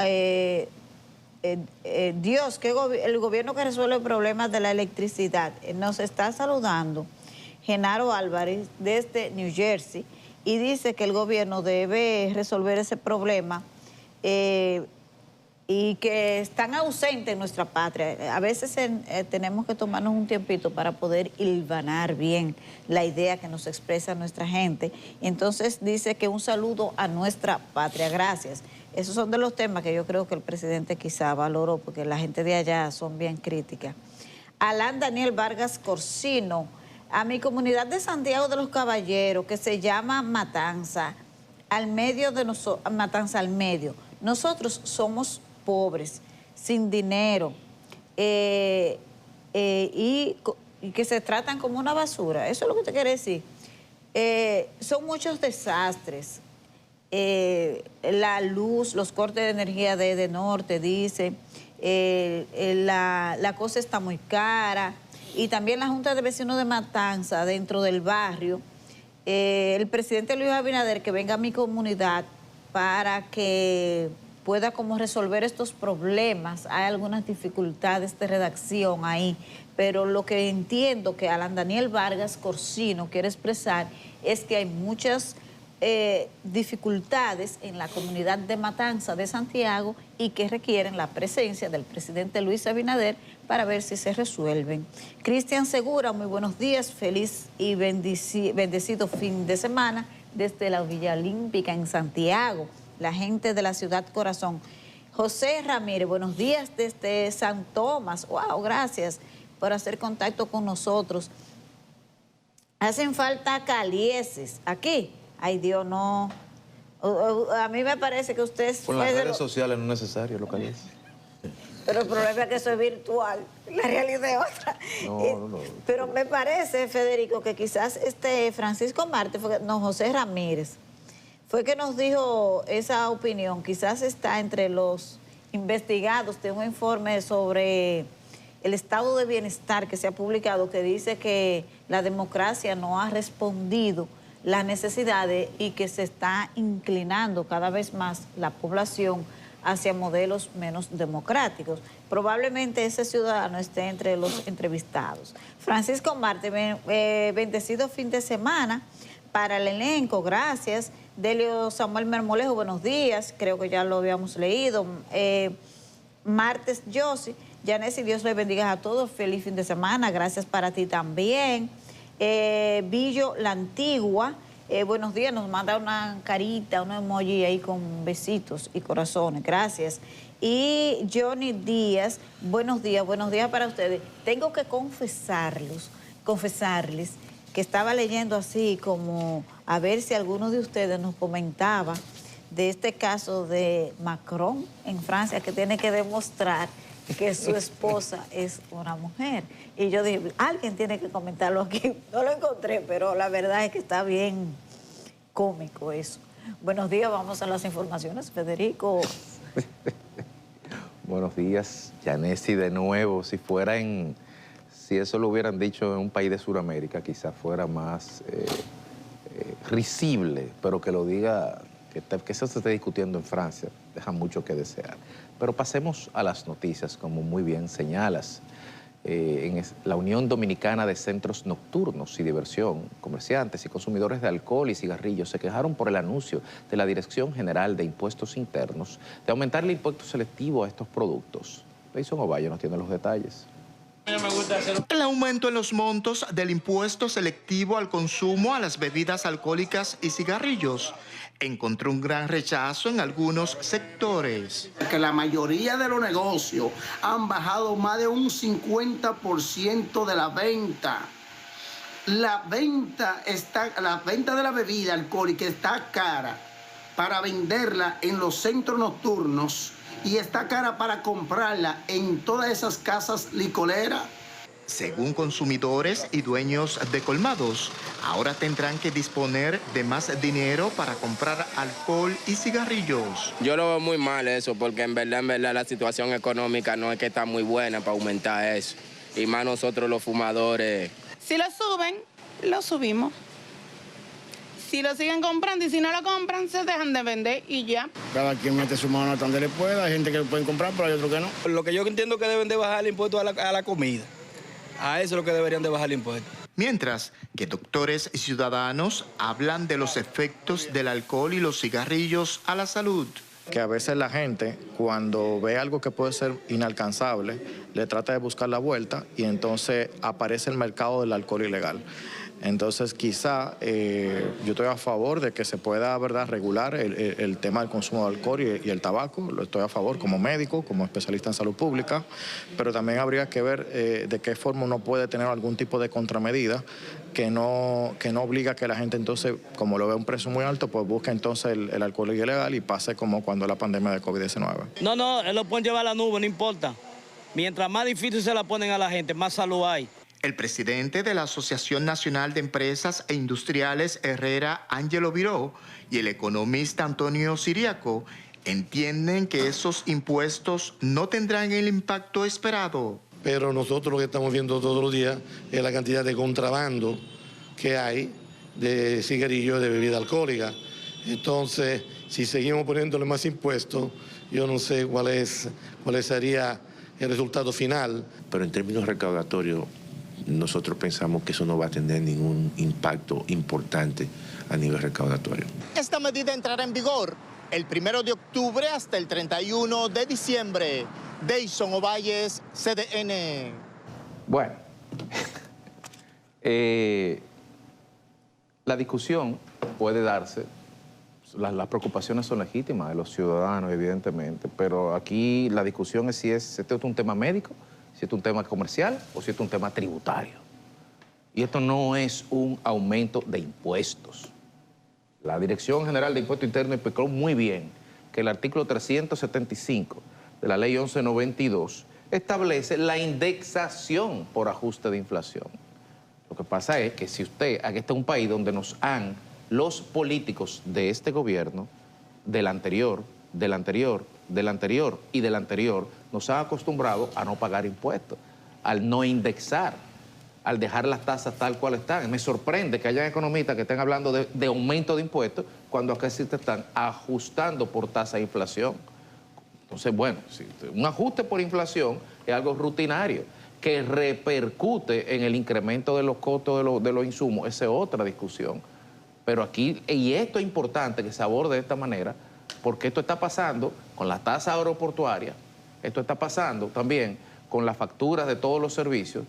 que el gobierno que resuelve problemas de la electricidad. Nos está saludando Genaro Álvarez desde New Jersey y dice que el gobierno debe resolver ese problema y que están ausentes en nuestra patria. A veces tenemos que tomarnos un tiempito para poder hilvanar bien la idea que nos expresa nuestra gente. Entonces dice que un saludo a nuestra patria. Gracias. Esos son de los temas que yo creo que el presidente quizá valoró, porque la gente de allá son bien críticas. Alan Daniel Vargas Corsino, a mi comunidad de Santiago de los Caballeros, que se llama Matanza, Matanza al Medio. Nosotros somos pobres, sin dinero, y que se tratan como una basura. Eso es lo que usted quiere decir. Son muchos desastres. La luz, los cortes de energía de norte, dice, la cosa está muy cara. Y también la Junta de Vecinos de Matanza, dentro del barrio, el presidente Luis Abinader, que venga a mi comunidad para que pueda como resolver estos problemas. Hay algunas dificultades de redacción ahí, pero lo que entiendo que Alan Daniel Vargas Corsino quiere expresar es que hay muchas dificultades en la comunidad de Matanza de Santiago y que requieren la presencia del presidente Luis Abinader para ver si se resuelven. Cristian Segura, muy buenos días, feliz y bendecido fin de semana desde la Villa Olímpica en Santiago, la gente de la ciudad corazón. José Ramírez, buenos días desde San Tomás. Wow, gracias por hacer contacto con nosotros. Hacen falta calieses aquí. Ay, Dios, no. A mí me parece que usted... Con las redes sociales no es necesario los calieses. Pero el problema es que eso es virtual, la realidad es otra. No. Pero me parece, Federico, que quizás Francisco Marte, José Ramírez, fue que nos dijo esa opinión. Quizás está entre los investigados de un informe sobre el estado de bienestar que se ha publicado, que dice que la democracia no ha respondido las necesidades y que se está inclinando cada vez más la población hacia modelos menos democráticos. Probablemente ese ciudadano esté entre los entrevistados. Francisco Marte, bendecido fin de semana para el elenco, gracias. Delio Samuel Marmolejo, buenos días, creo que ya lo habíamos leído. Martes Yossi, Yanesi, Dios le bendiga a todos, feliz fin de semana, gracias para ti también. Villo La Antigua, buenos días, nos manda una carita, un emoji ahí con besitos y corazones, gracias. Y Johnny Díaz, buenos días para ustedes. Tengo que confesarles que estaba leyendo así como a ver si alguno de ustedes nos comentaba de este caso de Macron en Francia, que tiene que demostrar que su esposa es una mujer. Y yo dije, alguien tiene que comentarlo aquí. No lo encontré, pero la verdad es que está bien cómico eso. Buenos días, vamos a las informaciones, Federico. Buenos días, Yanesi, de nuevo. Si eso lo hubieran dicho en un país de Sudamérica, quizás fuera más risible, pero que lo diga, que eso se esté discutiendo en Francia, deja mucho que desear. Pero pasemos a las noticias, como muy bien señalas. La Unión Dominicana de Centros Nocturnos y Diversión, comerciantes y consumidores de alcohol y cigarrillos se quejaron por el anuncio de la Dirección General de Impuestos Internos de aumentar el impuesto selectivo a estos productos. Leison Ovalle nos tiene los detalles. El aumento en los montos del impuesto selectivo al consumo a las bebidas alcohólicas y cigarrillos encontró un gran rechazo en algunos sectores. Que la mayoría de los negocios han bajado más de un 50% de la venta. La venta de la bebida alcohólica está cara para venderla en los centros nocturnos y está cara para comprarla en todas esas casas licoreras. Según consumidores y dueños de colmados, ahora tendrán que disponer de más dinero para comprar alcohol y cigarrillos. Yo lo veo muy mal eso, porque en verdad la situación económica no es que está muy buena para aumentar eso. Y más nosotros los fumadores. Si lo suben, lo subimos. Si lo siguen comprando y si no lo compran, se dejan de vender y ya. Cada quien mete su mano donde le pueda. Hay gente que lo pueden comprar, pero hay otros que no. Lo que yo entiendo que deben de bajar el impuesto a la comida. A eso es lo que deberían de bajar el impuesto. Mientras que doctores y ciudadanos hablan de los efectos del alcohol y los cigarrillos a la salud. Que a veces la gente, cuando ve algo que puede ser inalcanzable, le trata de buscar la vuelta y entonces aparece el mercado del alcohol ilegal. Entonces, quizá yo estoy a favor de que se pueda, ¿verdad?, regular el tema del consumo de alcohol y el tabaco. Lo estoy a favor como médico, como especialista en salud pública, pero también habría que ver de qué forma uno puede tener algún tipo de contramedida que no obliga a que la gente entonces, como lo ve a un precio muy alto, pues busque entonces el alcohol ilegal y pase como cuando la pandemia de COVID-19. No, él lo pueden llevar a la nube, no importa. Mientras más difícil se la ponen a la gente, más salud hay. El presidente de la Asociación Nacional de Empresas e Industriales, Herrera Ángelo Viró, y el economista Antonio Siriaco entienden que esos impuestos no tendrán el impacto esperado. Pero nosotros lo que estamos viendo todos los días es la cantidad de contrabando que hay de cigarrillos, de bebida alcohólica. Entonces, si seguimos poniéndole más impuestos, yo no sé cuál sería el resultado final. Pero en términos recaudatorios, nosotros pensamos que eso no va a tener ningún impacto importante a nivel recaudatorio. Esta medida entrará en vigor el 1 de octubre hasta el 31 de diciembre. Leison Ovalles, CDN. Bueno, la discusión puede darse, las preocupaciones son legítimas de los ciudadanos, evidentemente, pero aquí la discusión es si este es un tema médico, si es un tema comercial o si es un tema tributario. Y esto no es un aumento de impuestos. La Dirección General de Impuestos Internos explicó muy bien que el artículo 375 de la Ley 1192 establece la indexación por ajuste de inflación. Lo que pasa es que si usted, aquí está un país donde los políticos de este gobierno, del anterior, del anterior, del anterior y del anterior, nos han acostumbrado a no pagar impuestos, al no indexar, al dejar las tasas tal cual están. Me sorprende que haya economistas que estén hablando de aumento de impuestos cuando acá sí te están ajustando por tasa de inflación. Entonces, bueno, un ajuste por inflación es algo rutinario que repercute en el incremento de los costos de los insumos. Esa es otra discusión. Pero aquí, y esto es importante que se aborde de esta manera, porque esto está pasando con la tasa aeroportuaria, esto está pasando también con las facturas de todos los servicios,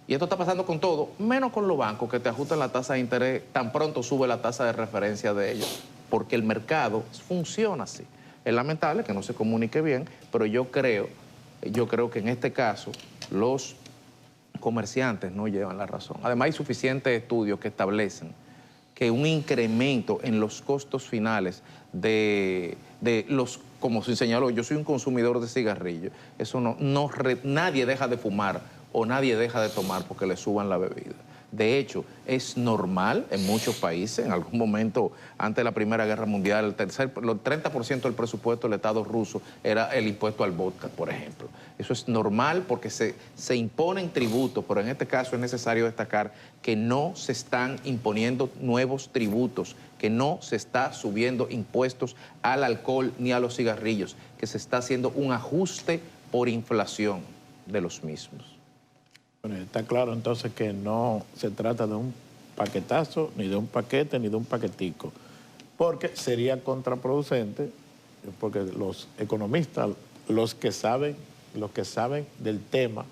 y esto está pasando con todo, menos con los bancos que te ajustan la tasa de interés tan pronto sube la tasa de referencia de ellos, porque el mercado funciona así. Es lamentable que no se comunique bien, pero yo creo que en este caso los comerciantes no llevan la razón. Además hay suficientes estudios que establecen que un incremento en los costos finales como se señaló, yo soy un consumidor de cigarrillos, eso nadie deja de fumar o nadie deja de tomar porque le suban la bebida. De hecho, es normal en muchos países. En algún momento, antes de la Primera Guerra Mundial, el 30% del presupuesto del Estado ruso era el impuesto al vodka, por ejemplo. Eso es normal porque se imponen tributos, pero en este caso es necesario destacar que no se están imponiendo nuevos tributos, que no se está subiendo impuestos al alcohol ni a los cigarrillos, que se está haciendo un ajuste por inflación de los mismos. Bueno, está claro entonces que no se trata de un paquetazo, ni de un paquete, ni de un paquetico, porque sería contraproducente, porque los economistas, los que saben del tema,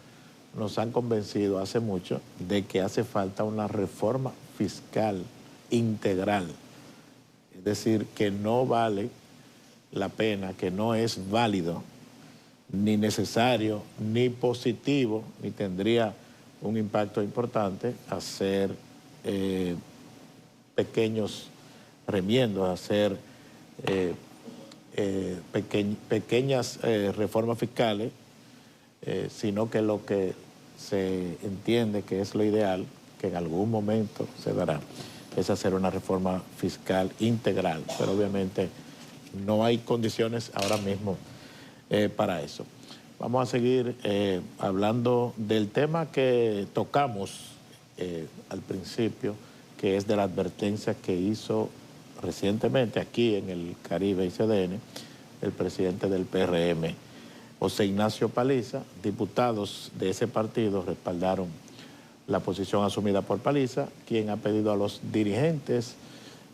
nos han convencido hace mucho de que hace falta una reforma fiscal integral. Es decir, que no vale la pena, que no es válido, ni necesario, ni positivo, ni tendría un impacto importante hacer pequeños remiendos, hacer pequeñas reformas fiscales, sino que lo que se entiende que es lo ideal, que en algún momento se dará, es hacer una reforma fiscal integral, pero obviamente no hay condiciones ahora mismo para eso. Vamos a seguir hablando del tema que tocamos al principio, que es de la advertencia que hizo recientemente aquí en el Caribe y CDN el presidente del PRM, José Ignacio Paliza. Diputados de ese partido respaldaron la posición asumida por Paliza, quien ha pedido a los dirigentes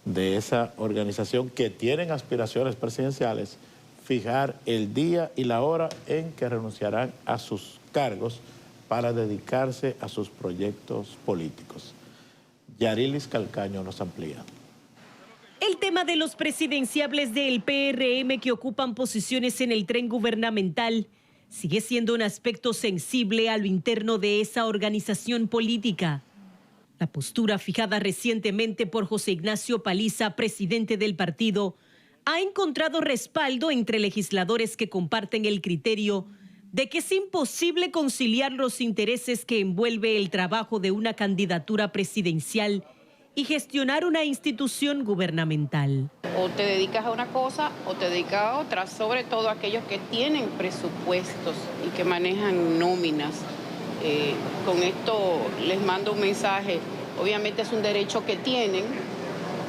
de esa organización que tienen aspiraciones presidenciales fijar el día y la hora en que renunciarán a sus cargos para dedicarse a sus proyectos políticos. Yarilis Calcaño nos amplía. El tema de los presidenciables del PRM que ocupan posiciones en el tren gubernamental sigue siendo un aspecto sensible a lo interno de esa organización política. La postura fijada recientemente por José Ignacio Paliza, presidente del partido, ha encontrado respaldo entre legisladores que comparten el criterio de que es imposible conciliar los intereses que envuelve el trabajo de una candidatura presidencial y gestionar una institución gubernamental. O te dedicas a una cosa o te dedicas a otra, sobre todo aquellos que tienen presupuestos y que manejan nóminas. Con esto les mando un mensaje. Obviamente es un derecho que tienen,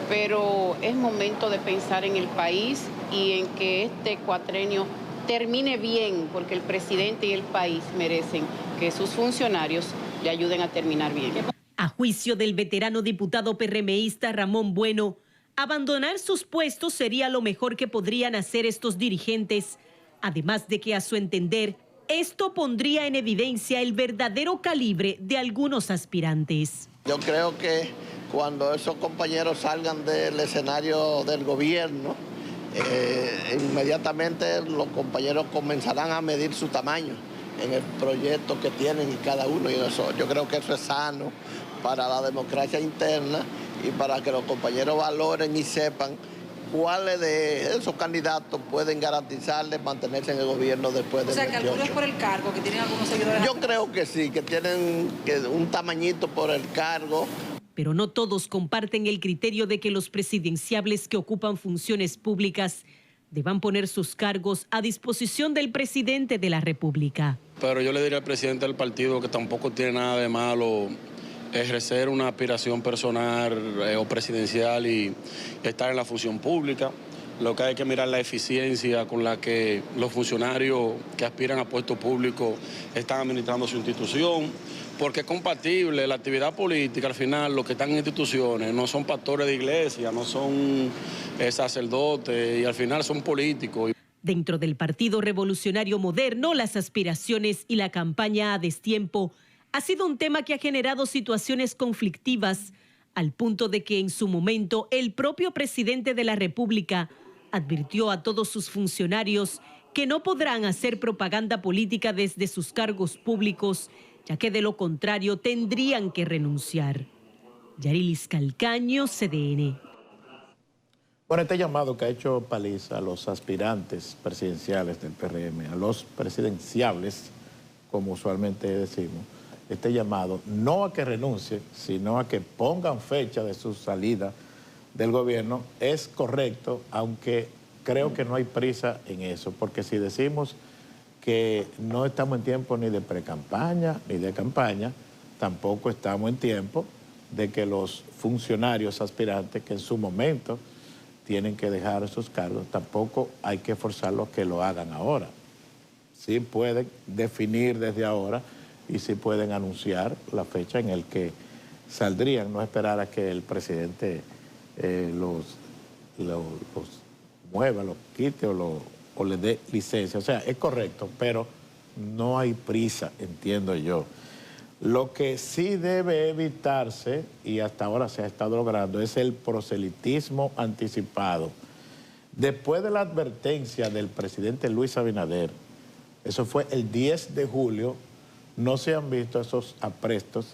pero es momento de pensar en el país y en que este cuatrenio termine bien, porque el presidente y el país merecen que sus funcionarios le ayuden a terminar bien. A juicio del veterano diputado PRMista Ramón Bueno, abandonar sus puestos sería lo mejor que podrían hacer estos dirigentes, además de que a su entender, esto pondría en evidencia el verdadero calibre de algunos aspirantes. Yo creo que cuando esos compañeros salgan del escenario del gobierno, inmediatamente los compañeros comenzarán a medir su tamaño en el proyecto que tienen cada uno, y eso, yo creo que eso es sano para la democracia interna y para que los compañeros valoren y sepan cuáles de esos candidatos pueden garantizarles mantenerse en el gobierno después del 28. O sea, que algunos por el cargo, que tienen algunos seguidores. Yo creo que sí, que tienen un tamañito por el cargo. Pero no todos comparten el criterio de que los presidenciables que ocupan funciones públicas deban poner sus cargos a disposición del presidente de la República. Pero yo le diría al presidente del partido que tampoco tiene nada de malo ejercer una aspiración personal o presidencial y estar en la función pública. Lo que hay que mirar la eficiencia con la que los funcionarios que aspiran a puestos públicos están administrando su institución, porque es compatible la actividad política. Al final, los que están en instituciones no son pastores de iglesia, no son sacerdotes, y al final son políticos. Dentro del Partido Revolucionario Moderno, las aspiraciones y la campaña a destiempo ha sido un tema que ha generado situaciones conflictivas, al punto de que en su momento el propio presidente de la República advirtió a todos sus funcionarios que no podrán hacer propaganda política desde sus cargos públicos, ya que de lo contrario tendrían que renunciar. Yarilis Calcaño, CDN. Bueno, este llamado que ha hecho Paliza a los aspirantes presidenciales del PRM, a los presidenciables, como usualmente decimos, este llamado, no a que renuncie, sino a que pongan fecha de su salida del gobierno, es correcto, aunque creo que no hay prisa en eso, porque si decimos que no estamos en tiempo ni de pre-campaña ni de campaña, tampoco estamos en tiempo de que los funcionarios aspirantes que en su momento tienen que dejar sus cargos, tampoco hay que forzarlos que lo hagan ahora. Sí pueden definir desde ahora y sí pueden anunciar la fecha en la que saldrían, no esperar a que el presidente los mueva, los quite o les dé licencia. O sea, es correcto, pero no hay prisa, entiendo yo. Lo que sí debe evitarse, y hasta ahora se ha estado logrando, es el proselitismo anticipado. Después de la advertencia del presidente Luis Abinader, eso fue el 10 de julio, no se han visto esos aprestos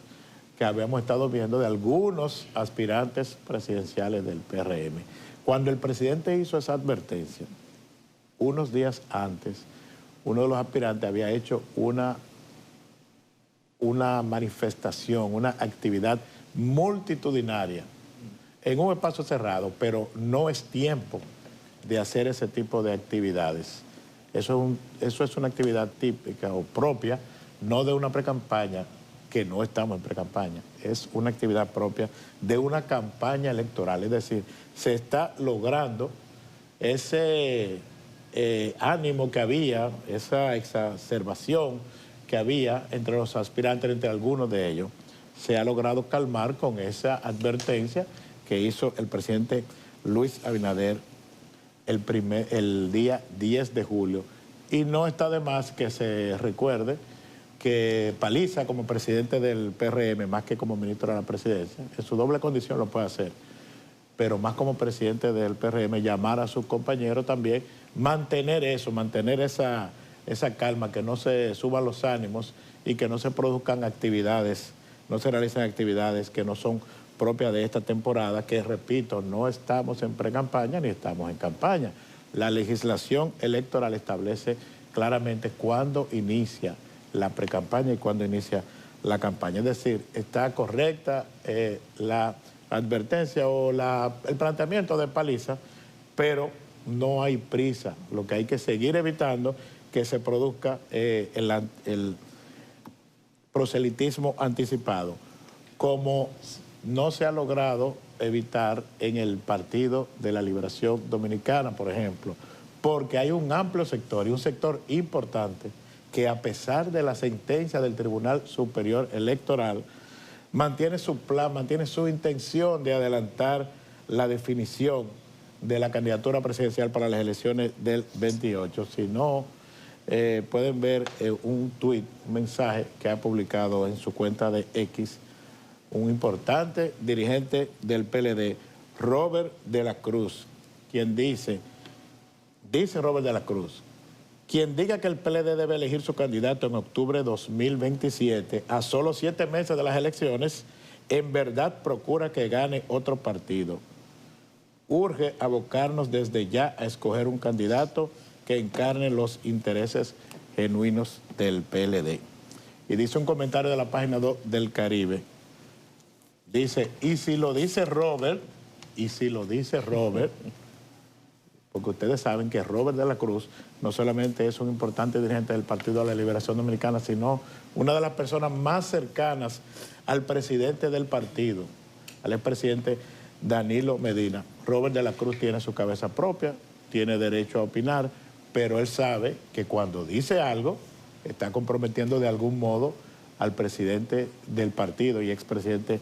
que habíamos estado viendo de algunos aspirantes presidenciales del PRM. Cuando el presidente hizo esa advertencia, unos días antes, uno de los aspirantes había hecho una manifestación, una actividad multitudinaria en un espacio cerrado, pero no es tiempo de hacer ese tipo de actividades. Eso es una actividad típica o propia, no de una precampaña, que no estamos en precampaña, es una actividad propia de una campaña electoral, es decir, se está logrando ese ánimo que había, esa exacerbación que había entre los aspirantes, entre algunos de ellos, se ha logrado calmar con esa advertencia que hizo el presidente Luis Abinader el día 10 de julio. Y no está de más que se recuerde que Paliza, como presidente del PRM, más que como ministro de la presidencia, en su doble condición lo puede hacer, pero más como presidente del PRM, llamar a sus compañeros también, mantener esa calma, que no se suban los ánimos y que no se produzcan actividades, no se realicen actividades que no son propias de esta temporada, que repito, no estamos en pre-campaña ni estamos en campaña. La legislación electoral establece claramente cuándo inicia la pre-campaña y cuándo inicia la campaña. Es decir, está correcta la advertencia o el planteamiento de Paliza, pero no hay prisa. Lo que hay que seguir evitando que se produzca el proselitismo anticipado, como no se ha logrado evitar en el Partido de la Liberación Dominicana, por ejemplo, porque hay un amplio sector y un sector importante que, a pesar de la sentencia del Tribunal Superior Electoral, mantiene su plan, mantiene su intención de adelantar la definición de la candidatura presidencial para las elecciones del 28. Si no, pueden ver un tuit, un mensaje que ha publicado en su cuenta de X un importante dirigente del PLD, Robert de la Cruz, quien dice Robert de la Cruz, quien diga que el PLD debe elegir su candidato en octubre de 2027, a solo 7 meses de las elecciones, en verdad procura que gane otro partido. Urge abocarnos desde ya a escoger un candidato que encarne los intereses genuinos del PLD. Y dice un comentario de la página 2 del Caribe, dice, y si lo dice Robert, porque ustedes saben que Robert de la Cruz no solamente es un importante dirigente del Partido de la Liberación Dominicana, sino una de las personas más cercanas al presidente del partido, al expresidente Danilo Medina. Robert de la Cruz tiene su cabeza propia, tiene derecho a opinar, pero él sabe que cuando dice algo, está comprometiendo de algún modo al presidente del partido y expresidente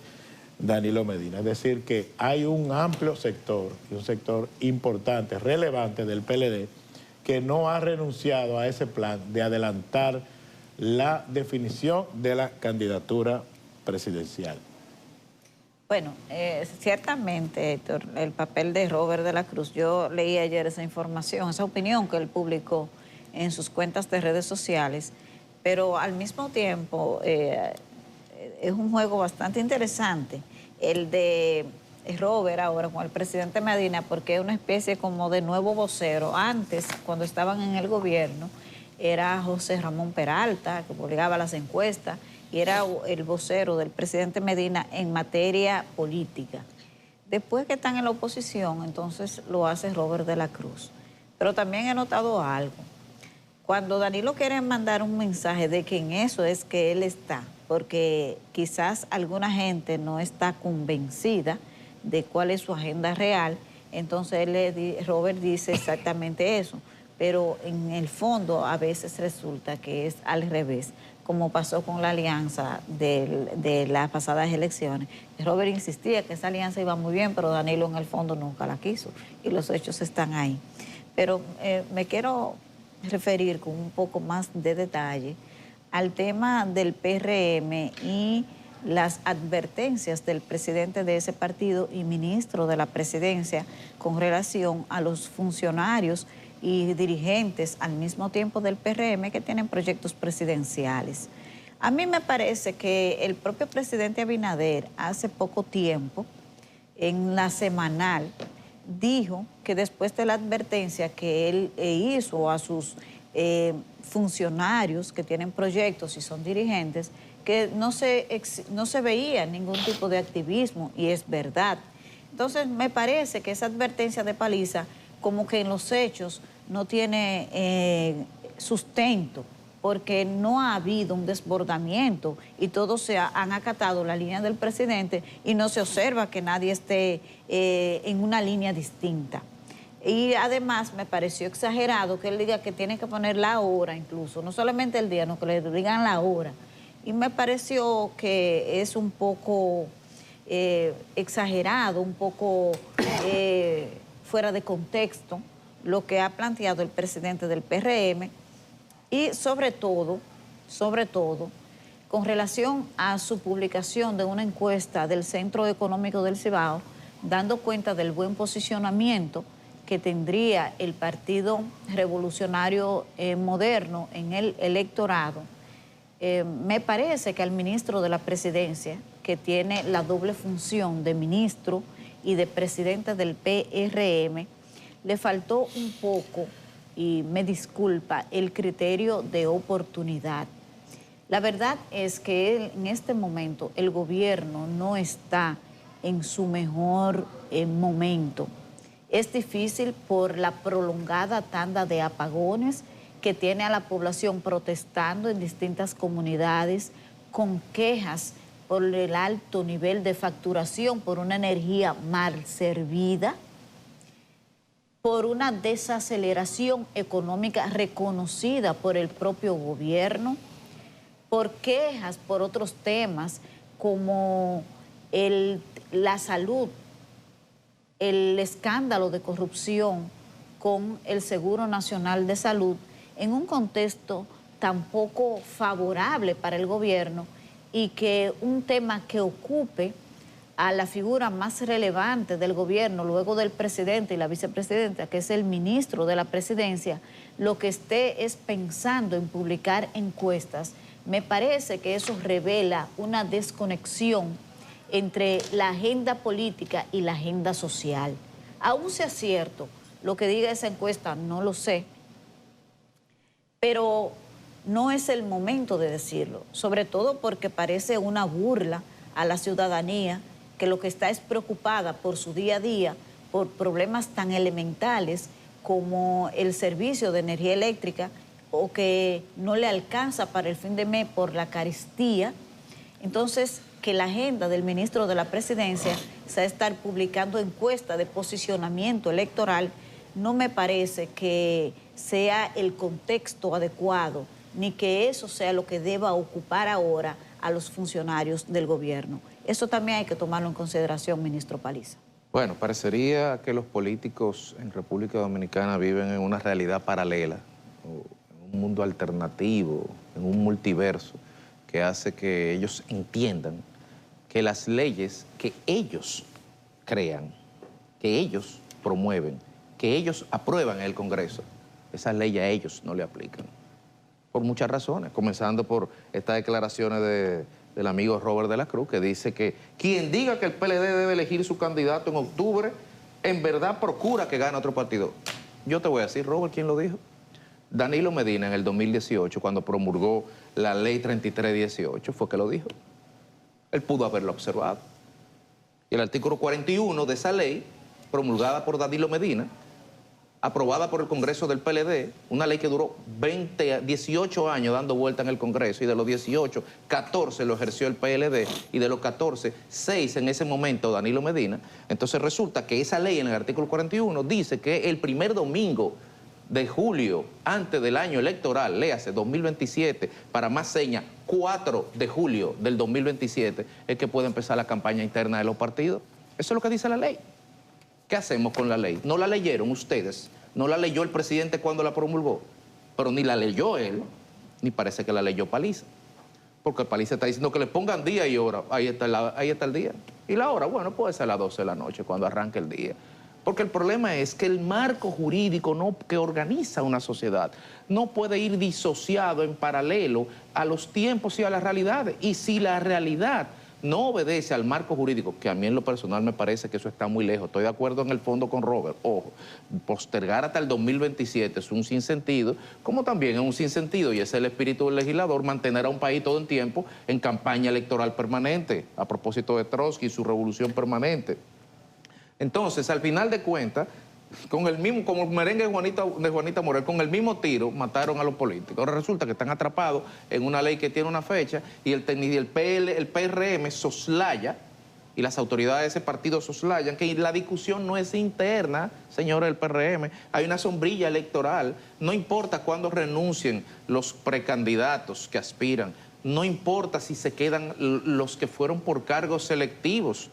Danilo Medina. Es decir, que hay un amplio sector, y un sector importante, relevante del PLD, que no ha renunciado a ese plan de adelantar la definición de la candidatura presidencial. Bueno, ciertamente, Héctor, el papel de Robert de la Cruz, yo leí ayer esa información, esa opinión que él publicó en sus cuentas de redes sociales, pero al mismo tiempo es un juego bastante interesante el de Robert ahora con el presidente Medina, porque es una especie como de nuevo vocero. Antes, cuando estaban en el gobierno, era José Ramón Peralta, que publicaba las encuestas, y era el vocero del presidente Medina en materia política. Después que están en la oposición, entonces lo hace Robert de la Cruz. Pero también he notado algo. Cuando Danilo quiere mandar un mensaje de que en eso es que él está, porque quizás alguna gente no está convencida de cuál es su agenda real, entonces Robert dice exactamente eso. Pero en el fondo a veces resulta que es al revés, como pasó con la alianza de las pasadas elecciones. Robert insistía que esa alianza iba muy bien, pero Danilo en el fondo nunca la quiso, y los hechos están ahí. Pero me quiero referir con un poco más de detalle al tema del PRM y las advertencias del presidente de ese partido y ministro de la presidencia con relación a los funcionarios y dirigentes al mismo tiempo del PRM que tienen proyectos presidenciales. A mí me parece que el propio presidente Abinader hace poco tiempo, en la semanal, dijo que después de la advertencia que él hizo a sus funcionarios que tienen proyectos y son dirigentes, que no se veía ningún tipo de activismo, y es verdad. Entonces me parece que esa advertencia de Paliza como que en los hechos no tiene sustento, porque no ha habido un desbordamiento y todos han acatado la línea del presidente y no se observa que nadie esté en una línea distinta. Y además me pareció exagerado que él diga que tiene que poner la hora incluso, no solamente el día, no, que le digan la hora. Y me pareció que es un poco exagerado, un poco fuera de contexto lo que ha planteado el presidente del PRM, y sobre todo, con relación a su publicación de una encuesta del Centro Económico del Cibao, dando cuenta del buen posicionamiento que tendría el Partido Revolucionario Moderno en el electorado. Me parece que al ministro de la Presidencia, que tiene la doble función de ministro y de presidente del PRM, le faltó un poco, y me disculpa, el criterio de oportunidad. La verdad es que en este momento el gobierno no está en su mejor momento. Es difícil por la prolongada tanda de apagones que tiene a la población protestando en distintas comunidades, con quejas por el alto nivel de facturación, por una energía mal servida, por una desaceleración económica reconocida por el propio gobierno, por quejas por otros temas como la salud, el escándalo de corrupción con el Seguro Nacional de Salud, en un contexto tan poco favorable para el gobierno, y que un tema que ocupe a la figura más relevante del gobierno, luego del presidente y la vicepresidenta, que es el ministro de la presidencia, lo que esté es pensando en publicar encuestas. Me parece que eso revela una desconexión entre la agenda política y la agenda social. Aún sea cierto lo que diga esa encuesta, no lo sé, pero no es el momento de decirlo, sobre todo porque parece una burla a la ciudadanía, que lo que está es preocupada por su día a día, por problemas tan elementales como el servicio de energía eléctrica, o que no le alcanza para el fin de mes por la carestía. Entonces, que la agenda del ministro de la Presidencia sea estar publicando encuestas de posicionamiento electoral, no me parece que sea el contexto adecuado, ni que eso sea lo que deba ocupar ahora a los funcionarios del gobierno. Eso también hay que tomarlo en consideración, ministro Paliza. Bueno, parecería que los políticos en República Dominicana viven en una realidad paralela, en un mundo alternativo, en un multiverso, que hace que ellos entiendan que las leyes que ellos crean, que ellos promueven, que ellos aprueban en el Congreso, esas leyes a ellos no le aplican. Por muchas razones, comenzando por estas declaraciones del amigo Robert de la Cruz, que dice que quien diga que el PLD debe elegir su candidato en octubre, en verdad procura que gane otro partido. Yo te voy a decir, Robert, ¿quién lo dijo? Danilo Medina en el 2018, cuando promulgó la ley 3318, fue que lo dijo. Él pudo haberlo observado. Y el artículo 41 de esa ley, promulgada por Danilo Medina, aprobada por el Congreso del PLD, una ley que duró 18 años dando vuelta en el Congreso, y de los 18, 14 lo ejerció el PLD, y de los 14, 6 en ese momento Danilo Medina. Entonces resulta que esa ley en el artículo 41 dice que el primer domingo de julio, antes del año electoral, léase 2027, para más señas, 4 de julio del 2027, es que puede empezar la campaña interna de los partidos. Eso es lo que dice la ley. ¿Qué hacemos con la ley? No la leyeron ustedes, no la leyó el presidente cuando la promulgó, pero ni la leyó él, ni parece que la leyó Paliza. Porque Paliza está diciendo que le pongan día y hora, ahí está el día. Y la hora, bueno, puede ser a las 12 de la noche, cuando arranque el día. Porque el problema es que el marco jurídico que organiza una sociedad no puede ir disociado en paralelo a los tiempos y a las realidades. Y si la realidad no obedece al marco jurídico, que a mí en lo personal me parece que eso está muy lejos, estoy de acuerdo en el fondo con Robert, ojo, postergar hasta el 2027 es un sinsentido, como también es un sinsentido, y es el espíritu del legislador, mantener a un país todo el tiempo en campaña electoral permanente, a propósito de Trotsky y su revolución permanente. Entonces, al final de cuentas, con el mismo, como el merengue de Juanita Morel, con el mismo tiro mataron a los políticos. Ahora resulta que están atrapados en una ley que tiene una fecha y el PRM soslaya, y las autoridades de ese partido soslayan, que la discusión no es interna, señores del PRM, hay una sombrilla electoral, no importa cuándo renuncien los precandidatos que aspiran, no importa si se quedan los que fueron por cargos selectivos,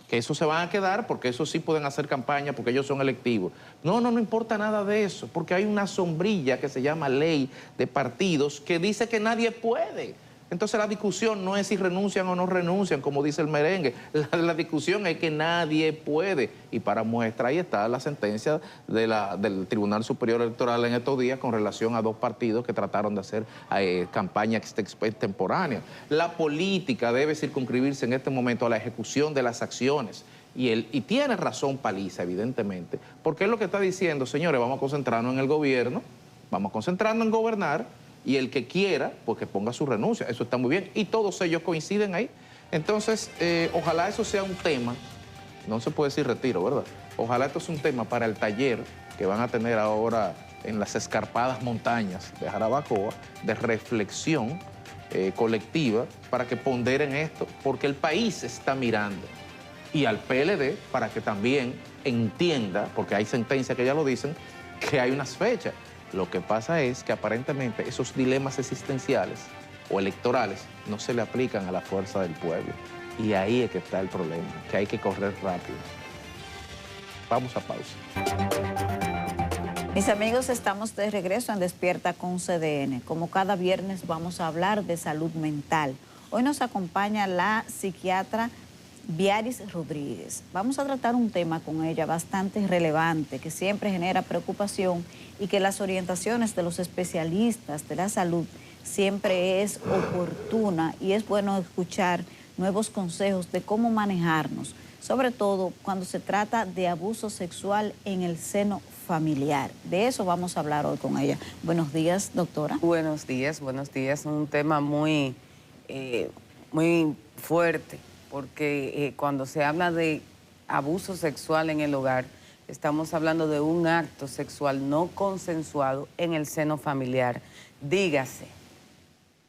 que esos se van a quedar porque esos sí pueden hacer campaña porque ellos son electivos. No importa nada de eso, porque hay una sombrilla que se llama ley de partidos que dice que nadie puede. Entonces la discusión no es si renuncian o no renuncian, como dice el merengue. La discusión es que nadie puede. Y para muestra ahí está la sentencia del Tribunal Superior Electoral en estos días con relación a 2 partidos que trataron de hacer campaña extemporánea. La política debe circunscribirse en este momento a la ejecución de las acciones. Y tiene razón Paliza, evidentemente, porque es lo que está diciendo, señores, vamos a concentrarnos en el gobierno, vamos a concentrarnos en gobernar, y el que quiera, pues que ponga su renuncia. Eso está muy bien. Y todos ellos coinciden ahí. Entonces, ojalá eso sea un tema, no se puede decir retiro, ¿verdad? Ojalá esto sea un tema para el taller que van a tener ahora en las escarpadas montañas de Jarabacoa, de reflexión colectiva, para que ponderen esto, porque el país está mirando. Y al PLD, para que también entienda, porque hay sentencias que ya lo dicen, que hay unas fechas. Lo que pasa es que aparentemente esos dilemas existenciales o electorales no se le aplican a la fuerza del pueblo. Y ahí es que está el problema, que hay que correr rápido. Vamos a pausa. Mis amigos, estamos de regreso en Despierta con CDN. Como cada viernes vamos a hablar de salud mental. Hoy nos acompaña la psiquiatra Viaris Rodríguez. Vamos a tratar un tema con ella bastante relevante, que siempre genera preocupación y que las orientaciones de los especialistas de la salud siempre es oportuna y es bueno escuchar nuevos consejos de cómo manejarnos, sobre todo cuando se trata de abuso sexual en el seno familiar. De eso vamos a hablar hoy con ella. Buenos días, doctora. Buenos días. Un tema muy fuerte, porque cuando se habla de abuso sexual en el hogar, estamos hablando de un acto sexual no consensuado en el seno familiar. Dígase,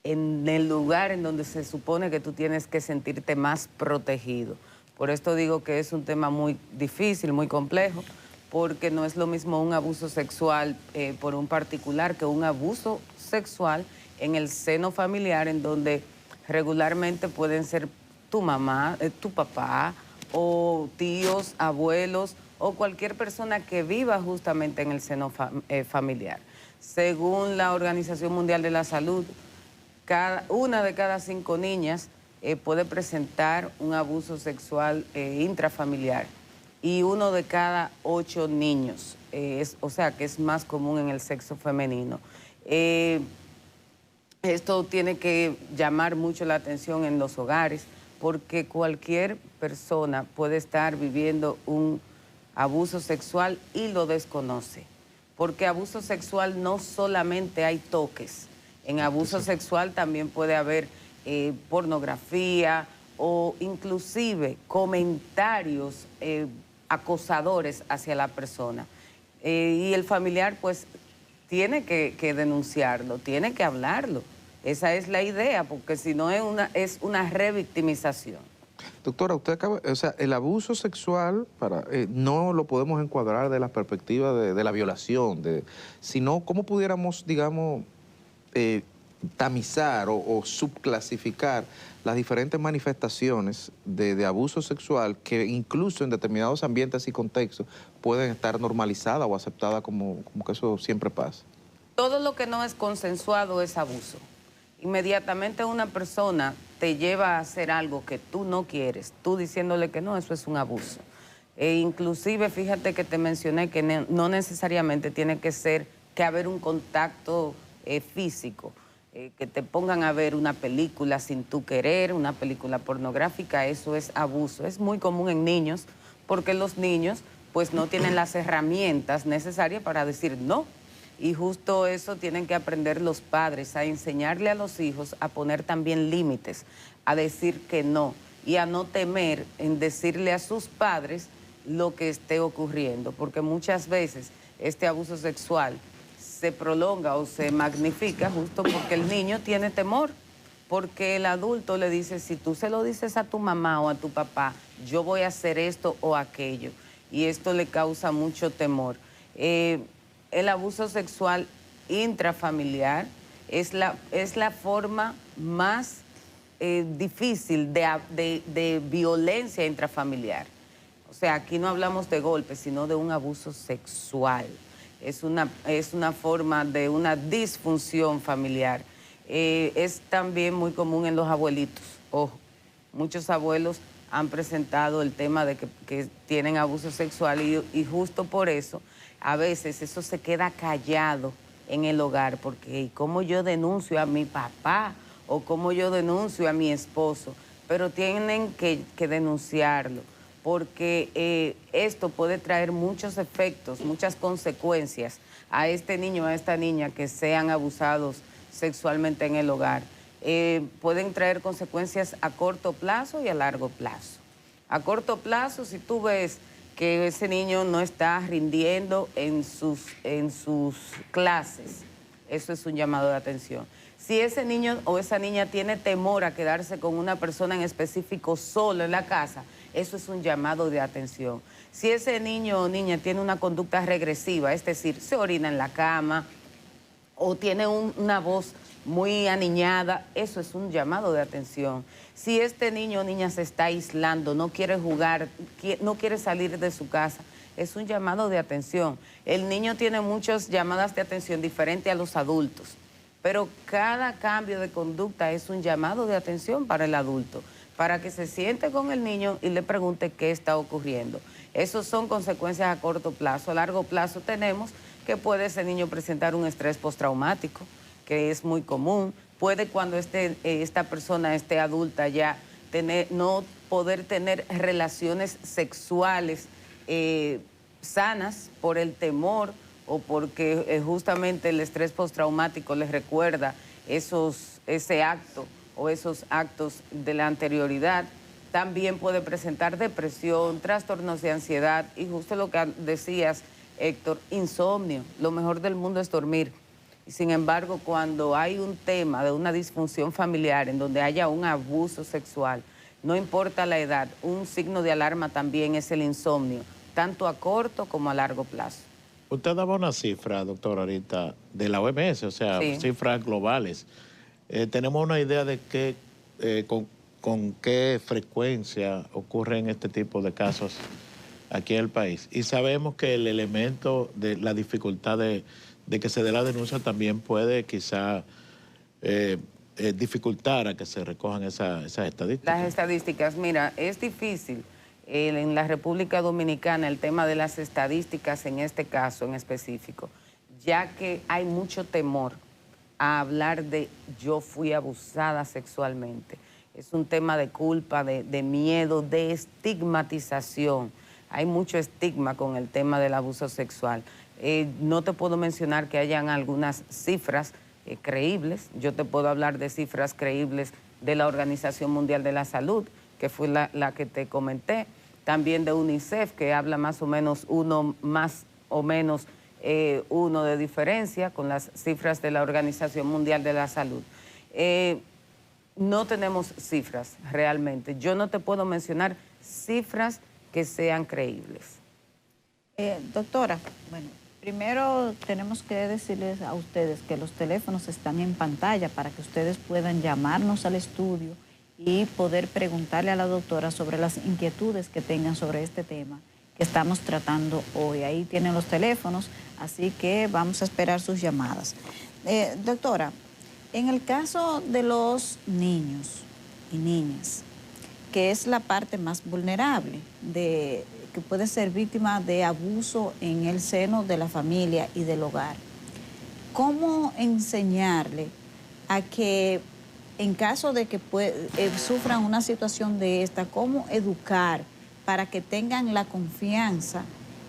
en el lugar en donde se supone que tú tienes que sentirte más protegido. Por esto digo que es un tema muy difícil, muy complejo, porque no es lo mismo un abuso sexual por un particular que un abuso sexual en el seno familiar, en donde regularmente pueden ser tu mamá, tu papá, o tíos, abuelos, o cualquier persona que viva justamente en el seno familiar. Según la Organización Mundial de la Salud, una de cada 5 niñas puede presentar un abuso sexual intrafamiliar y 1 de cada 8 niños, o sea que es más común en el sexo femenino. Esto tiene que llamar mucho la atención en los hogares, porque cualquier persona puede estar viviendo un abuso sexual y lo desconoce. porque abuso sexual no solamente hay toques, en abuso sexual también puede haber pornografía o inclusive comentarios acosadores hacia la persona. Y el familiar pues tiene que denunciarlo, tiene que hablarlo. Esa es la idea, porque si no es una revictimización. Doctora, usted acaba, o sea, el abuso sexual no lo podemos encuadrar de la perspectiva de la violación, sino cómo pudiéramos, digamos, tamizar o subclasificar las diferentes manifestaciones de abuso sexual que incluso en determinados ambientes y contextos pueden estar normalizadas o aceptadas como que eso siempre pasa. Todo lo que no es consensuado es abuso. Inmediatamente una persona te lleva a hacer algo que tú no quieres, tú diciéndole que no, eso es un abuso. Inclusive, fíjate que te mencioné que no necesariamente tiene que haber un contacto físico, que te pongan a ver una película sin tú querer, una película pornográfica, eso es abuso. Es muy común en niños, porque los niños pues no tienen las herramientas necesarias para decir no. Y justo eso tienen que aprender los padres, a enseñarle a los hijos a poner también límites, a decir que no y a no temer en decirle a sus padres lo que esté ocurriendo, porque muchas veces este abuso sexual se prolonga o se magnifica justo porque el niño tiene temor, porque el adulto le dice, si tú se lo dices a tu mamá o a tu papá, yo voy a hacer esto o aquello, y esto le causa mucho temor. El abuso sexual intrafamiliar es la forma más difícil de violencia intrafamiliar. O sea, aquí no hablamos de golpes, sino de un abuso sexual. Es una forma de una disfunción familiar. Es también muy común en los abuelitos. Ojo, muchos abuelos han presentado el tema de que tienen abuso sexual y justo por eso a veces eso se queda callado en el hogar, porque ¿cómo yo denuncio a mi papá o cómo yo denuncio a mi esposo? Pero tienen que denunciarlo, porque esto puede traer muchos efectos, muchas consecuencias a este niño o a esta niña que sean abusados sexualmente en el hogar. Pueden traer consecuencias a corto plazo y a largo plazo. A corto plazo, si tú ves que ese niño no está rindiendo en sus clases, eso es un llamado de atención. Si ese niño o esa niña tiene temor a quedarse con una persona en específico solo en la casa, eso es un llamado de atención. Si ese niño o niña tiene una conducta regresiva, es decir, se orina en la cama o tiene una voz muy aniñada, eso es un llamado de atención. Si este niño o niña se está aislando, no quiere jugar, no quiere salir de su casa, es un llamado de atención. El niño tiene muchas llamadas de atención diferentes a los adultos, pero cada cambio de conducta es un llamado de atención para el adulto, para que se siente con el niño y le pregunte qué está ocurriendo. Esas son consecuencias a corto plazo. A largo plazo tenemos que puede ese niño presentar un estrés postraumático, que es muy común. Puede cuando esta persona esté adulta ya no poder tener relaciones sexuales sanas por el temor o porque justamente el estrés postraumático les recuerda ese acto o esos actos de la anterioridad. También puede presentar depresión, trastornos de ansiedad y justo lo que decías, Héctor, insomnio. Lo mejor del mundo es dormir. Sin embargo, cuando hay un tema de una disfunción familiar en donde haya un abuso sexual, no importa la edad, un signo de alarma también es el insomnio, tanto a corto como a largo plazo. Usted daba una cifra, doctora, ahorita, de la OMS, o sea, sí, cifras globales. ¿Tenemos una idea de con qué frecuencia ocurren este tipo de casos aquí en el país? Y sabemos que el elemento de la dificultad de que se dé la denuncia también puede quizá dificultar a que se recojan esas estadísticas. Las estadísticas, mira, es difícil en la República Dominicana el tema de las estadísticas en este caso en específico, ya que hay mucho temor a hablar de yo fui abusada sexualmente. Es un tema de culpa, de miedo, de estigmatización. Hay mucho estigma con el tema del abuso sexual. No te puedo mencionar que hayan algunas cifras creíbles. Yo te puedo hablar de cifras creíbles de la Organización Mundial de la Salud, que fue la que te comenté. También de UNICEF, que habla más o menos uno de diferencia con las cifras de la Organización Mundial de la Salud. No tenemos cifras realmente. Yo no te puedo mencionar cifras que sean creíbles. Doctora, bueno, primero tenemos que decirles a ustedes que los teléfonos están en pantalla para que ustedes puedan llamarnos al estudio y poder preguntarle a la doctora sobre las inquietudes que tengan sobre este tema que estamos tratando hoy. Ahí tienen los teléfonos, así que vamos a esperar sus llamadas. Doctora, en el caso de los niños y niñas, que es la parte más vulnerable, que puede ser víctima de abuso en el seno de la familia y del hogar, ¿cómo enseñarle a que en caso de que sufran una situación de esta, cómo educar para que tengan la confianza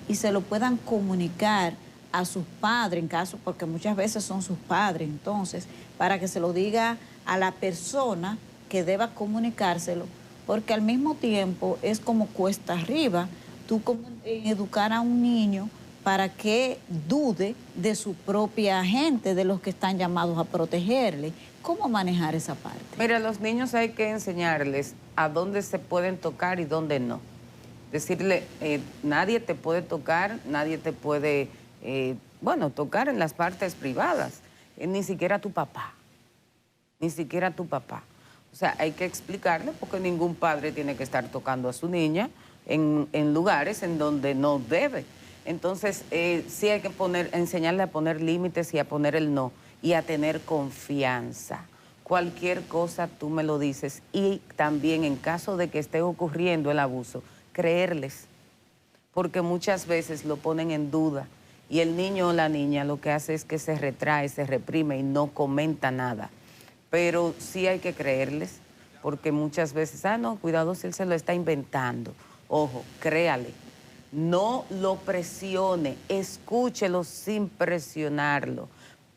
y se lo puedan comunicar a sus padres, en caso, porque muchas veces son sus padres, entonces, para que se lo diga a la persona que deba comunicárselo, porque al mismo tiempo es como cuesta arriba tú educar a un niño para que dude de su propia gente, de los que están llamados a protegerle. ¿Cómo manejar esa parte? Mira, a los niños hay que enseñarles a dónde se pueden tocar y dónde no. Decirle, nadie te puede tocar, nadie te puede, tocar en las partes privadas, ni siquiera tu papá, ni siquiera tu papá. O sea, hay que explicarle porque ningún padre tiene que estar tocando a su niña en lugares en donde no debe. Entonces, sí hay que enseñarle a poner límites y a poner el no y a tener confianza. Cualquier cosa tú me lo dices y también en caso de que esté ocurriendo el abuso, creerles, porque muchas veces lo ponen en duda y el niño o la niña lo que hace es que se retrae, se reprime y no comenta nada. Pero sí hay que creerles, porque muchas veces, no, cuidado si él se lo está inventando. Ojo, créale, no lo presione, escúchelo sin presionarlo,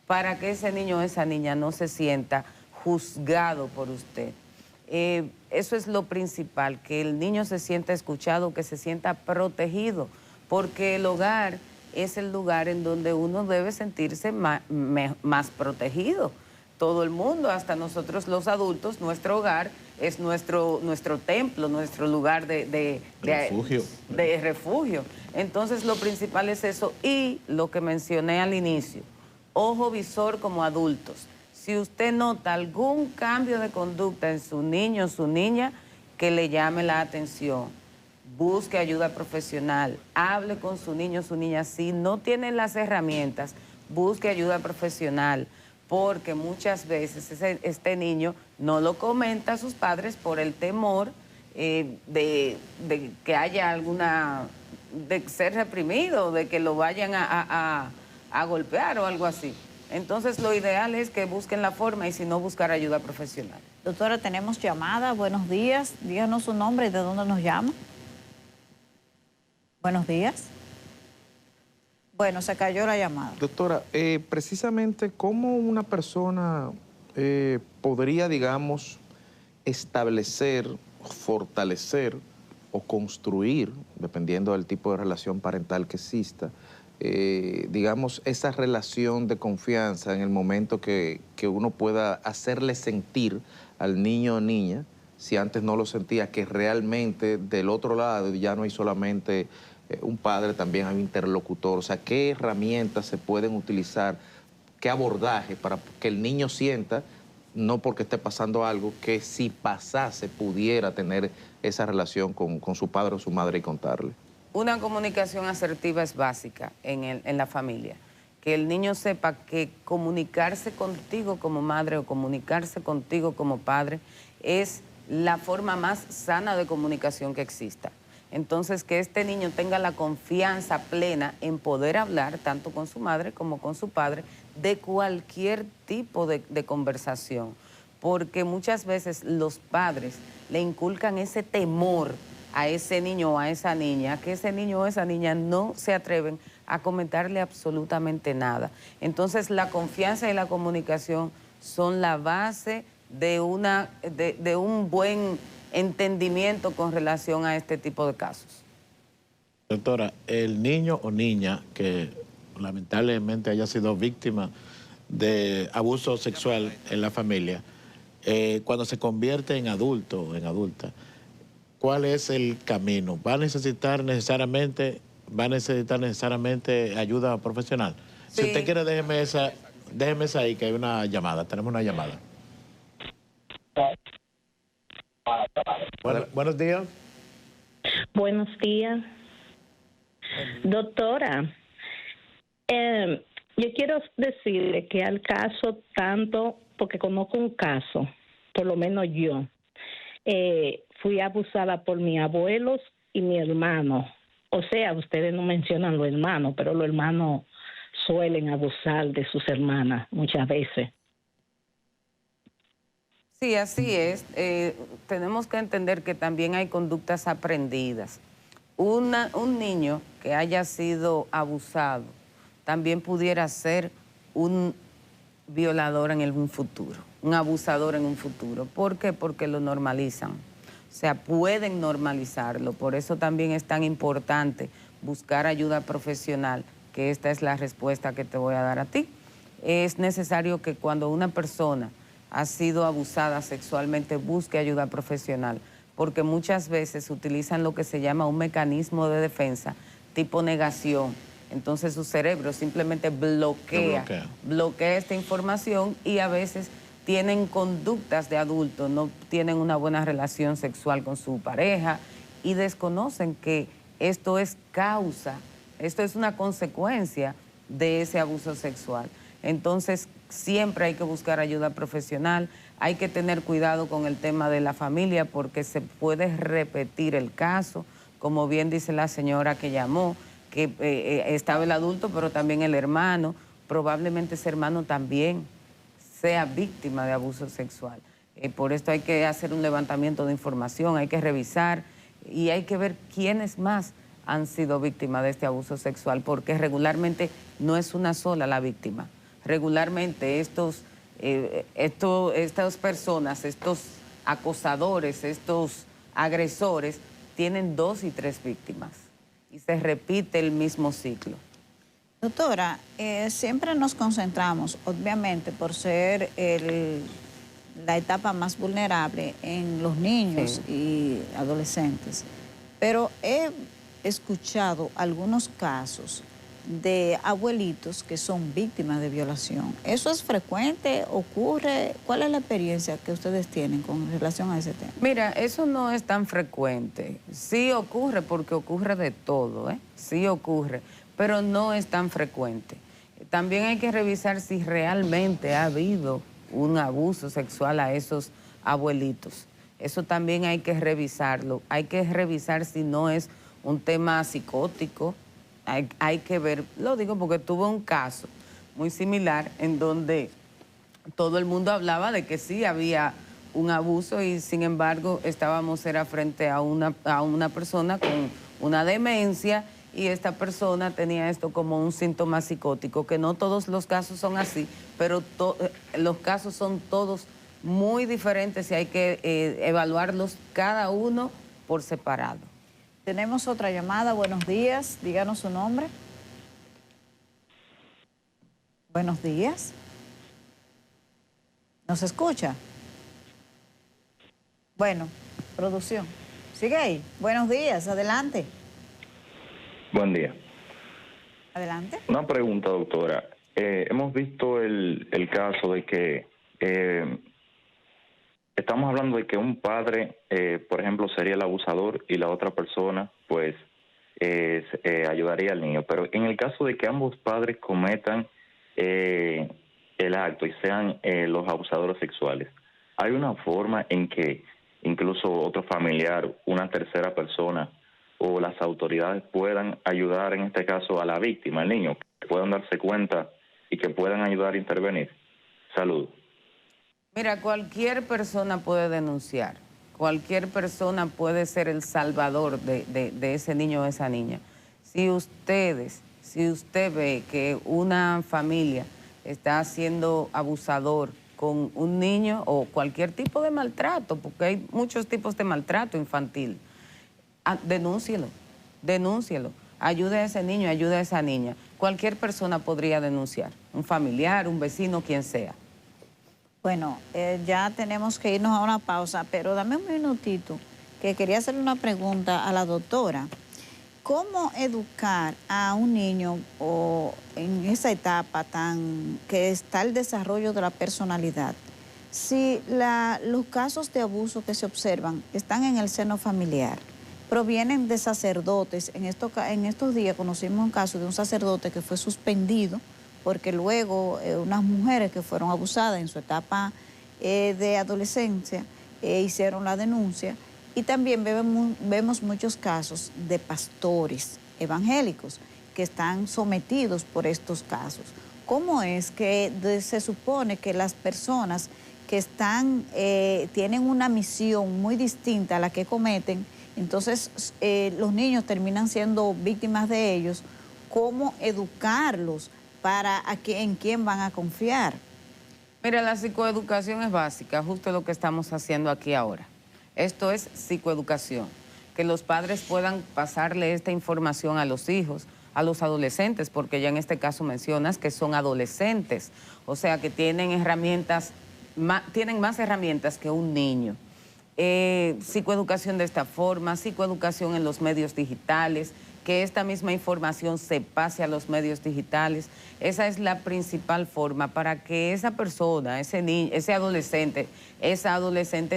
para que ese niño o esa niña no se sienta juzgado por usted. Eso es lo principal, que el niño se sienta escuchado, que se sienta protegido, porque el hogar es el lugar en donde uno debe sentirse más protegido. Todo el mundo, hasta nosotros los adultos, nuestro hogar es nuestro templo, nuestro lugar de refugio. Entonces lo principal es eso y lo que mencioné al inicio, ojo visor como adultos. Si usted nota algún cambio de conducta en su niño o su niña, que le llame la atención, busque ayuda profesional, hable con su niño o su niña. Si no tiene las herramientas, busque ayuda profesional, porque muchas veces este niño no lo comenta a sus padres por el temor de que haya de ser reprimido, de que lo vayan a golpear o algo así. Entonces lo ideal es que busquen la forma y si no, buscar ayuda profesional. Doctora, tenemos llamada. Buenos días. Díganos su nombre y de dónde nos llama. Buenos días. Bueno, se cayó la llamada. Doctora, precisamente, ¿cómo una persona podría, digamos, establecer, fortalecer o construir, dependiendo del tipo de relación parental que exista, digamos, esa relación de confianza en el momento que uno pueda hacerle sentir al niño o niña, si antes no lo sentía, que realmente del otro lado ya no hay solamente un padre, también hay un interlocutor? O sea, ¿qué herramientas se pueden utilizar, qué abordaje para que el niño sienta, no porque esté pasando algo, que si pasase pudiera tener esa relación con su padre o su madre y contarle? Una comunicación asertiva es básica en la familia. Que el niño sepa que comunicarse contigo como madre o comunicarse contigo como padre es la forma más sana de comunicación que exista. Entonces, que este niño tenga la confianza plena en poder hablar, tanto con su madre como con su padre, de cualquier tipo de conversación. Porque muchas veces los padres le inculcan ese temor a ese niño o a esa niña, que ese niño o esa niña no se atreven a comentarle absolutamente nada. Entonces, la confianza y la comunicación son la base de un buen entendimiento con relación a este tipo de casos. Doctora, el niño o niña que lamentablemente haya sido víctima de abuso sexual en la familia, cuando se convierte en adulto o en adulta, ¿cuál es el camino? ¿Va a necesitar necesariamente ayuda profesional? Sí. Si usted quiere, déjeme esa ahí, que hay una llamada. Tenemos una llamada. Buenos días. Buenos días. Doctora, yo quiero decirle que al caso tanto, porque conozco un caso, por lo menos yo, fui abusada por mis abuelos y mi hermano. O sea, ustedes no mencionan los hermanos, pero los hermanos suelen abusar de sus hermanas muchas veces. Sí, así es. Tenemos que entender que también hay conductas aprendidas. Un niño que haya sido abusado también pudiera ser un violador en un futuro, un abusador en un futuro. ¿Por qué? Porque lo normalizan. O sea, pueden normalizarlo. Por eso también es tan importante buscar ayuda profesional, que esta es la respuesta que te voy a dar a ti. Es necesario que cuando una persona ha sido abusada sexualmente busque ayuda profesional, porque muchas veces utilizan lo que se llama un mecanismo de defensa tipo negación. Entonces su cerebro simplemente bloquea esta información y a veces tienen conductas de adultos, no tienen una buena relación sexual con su pareja y desconocen que esto es una consecuencia de ese abuso sexual. Entonces siempre hay que buscar ayuda profesional, hay que tener cuidado con el tema de la familia porque se puede repetir el caso, como bien dice la señora que llamó, que estaba el adulto pero también el hermano, probablemente ese hermano también sea víctima de abuso sexual. Por esto hay que hacer un levantamiento de información, hay que revisar y hay que ver quiénes más han sido víctimas de este abuso sexual, porque regularmente no es una sola la víctima. Regularmente estas personas, estos acosadores, estos agresores, tienen 2 y 3 víctimas y se repite el mismo ciclo. Doctora, siempre nos concentramos, obviamente, por ser la etapa más vulnerable en los niños y adolescentes, pero he escuchado algunos casos de abuelitos que son víctimas de violación. ¿Eso es frecuente? ¿Ocurre? ¿Cuál es la experiencia que ustedes tienen con relación a ese tema? Mira, eso no es tan frecuente. Sí ocurre porque ocurre de todo, sí ocurre, pero no es tan frecuente. También hay que revisar si realmente ha habido un abuso sexual a esos abuelitos. Eso también hay que revisarlo. Hay que revisar si no es un tema psicótico. Hay que ver, lo digo porque tuve un caso muy similar en donde todo el mundo hablaba de que sí había un abuso y sin embargo era frente a una persona con una demencia y esta persona tenía esto como un síntoma psicótico, que no todos los casos son así, pero los casos son todos muy diferentes y hay que evaluarlos cada uno por separado. Tenemos otra llamada. Buenos días. Díganos su nombre. Buenos días. ¿Nos escucha? Bueno, producción. Sigue ahí. Buenos días. Adelante. Buen día. Adelante. Una pregunta, doctora. Hemos visto el caso de que estamos hablando de que un padre, por ejemplo, sería el abusador y la otra persona, pues, ayudaría al niño. Pero en el caso de que ambos padres cometan el acto y sean los abusadores sexuales, ¿hay una forma en que incluso otro familiar, una tercera persona o las autoridades puedan ayudar, en este caso, a la víctima, al niño, que puedan darse cuenta y que puedan ayudar a intervenir? Saludos. Mira, cualquier persona puede denunciar. Cualquier persona puede ser el salvador de ese niño o esa niña. Si usted ve que una familia está siendo abusador con un niño o cualquier tipo de maltrato, porque hay muchos tipos de maltrato infantil, denúncielo. Ayude a ese niño, ayude a esa niña. Cualquier persona podría denunciar, un familiar, un vecino, quien sea. Bueno, ya tenemos que irnos a una pausa, pero dame un minutito, que quería hacerle una pregunta a la doctora. ¿Cómo educar a un niño o en esa etapa que está el desarrollo de la personalidad? Si los casos de abuso que se observan están en el seno familiar, provienen de sacerdotes. En estos días conocimos un caso de un sacerdote que fue suspendido porque luego unas mujeres que fueron abusadas en su etapa de adolescencia hicieron la denuncia. Y también vemos muchos casos de pastores evangélicos que están sometidos por estos casos. ¿Cómo es que se supone que las personas que tienen una misión muy distinta a la que cometen, entonces los niños terminan siendo víctimas de ellos? ¿Cómo educarlos en quién van a confiar? Mira, la psicoeducación es básica, justo lo que estamos haciendo aquí ahora. Esto es psicoeducación, que los padres puedan pasarle esta información a los hijos, a los adolescentes, porque ya en este caso mencionas que son adolescentes, o sea que tienen más herramientas que un niño. Psicoeducación de esta forma, psicoeducación en los medios digitales, que esta misma información se pase a los medios digitales. Esa es la principal forma para que esa persona, ese niño, esa adolescente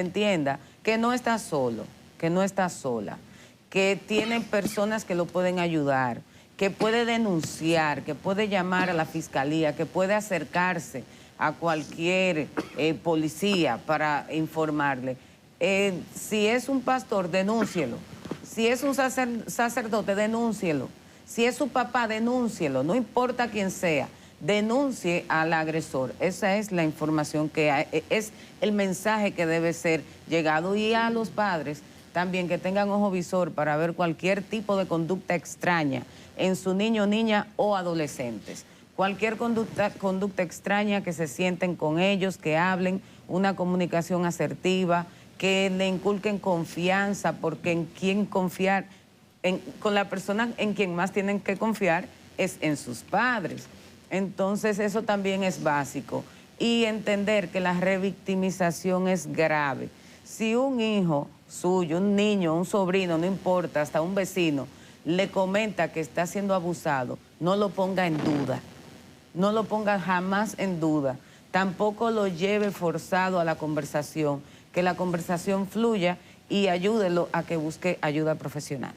entienda que no está solo, que no está sola, que tiene personas que lo pueden ayudar, que puede denunciar, que puede llamar a la fiscalía, que puede acercarse a cualquier policía para informarle. Si es un pastor, denúncielo. Si es un sacerdote, denúncielo. Si es su papá, denúncielo. No importa quién sea, denuncie al agresor. Esa es la información es el mensaje que debe ser llegado. Y a los padres también que tengan ojo visor para ver cualquier tipo de conducta extraña en su niño, niña o adolescentes. Cualquier conducta extraña, que se sienten con ellos, que hablen, una comunicación asertiva, que le inculquen confianza, porque en quién confiar, con la persona en quien más tienen que confiar es en sus padres. Entonces eso también es básico. Y entender que la revictimización es grave. Si un hijo suyo, un niño, un sobrino, no importa, hasta un vecino, le comenta que está siendo abusado, no lo ponga en duda. No lo ponga jamás en duda. Tampoco lo lleve forzado a la conversación. Que la conversación fluya y ayúdelo a que busque ayuda profesional.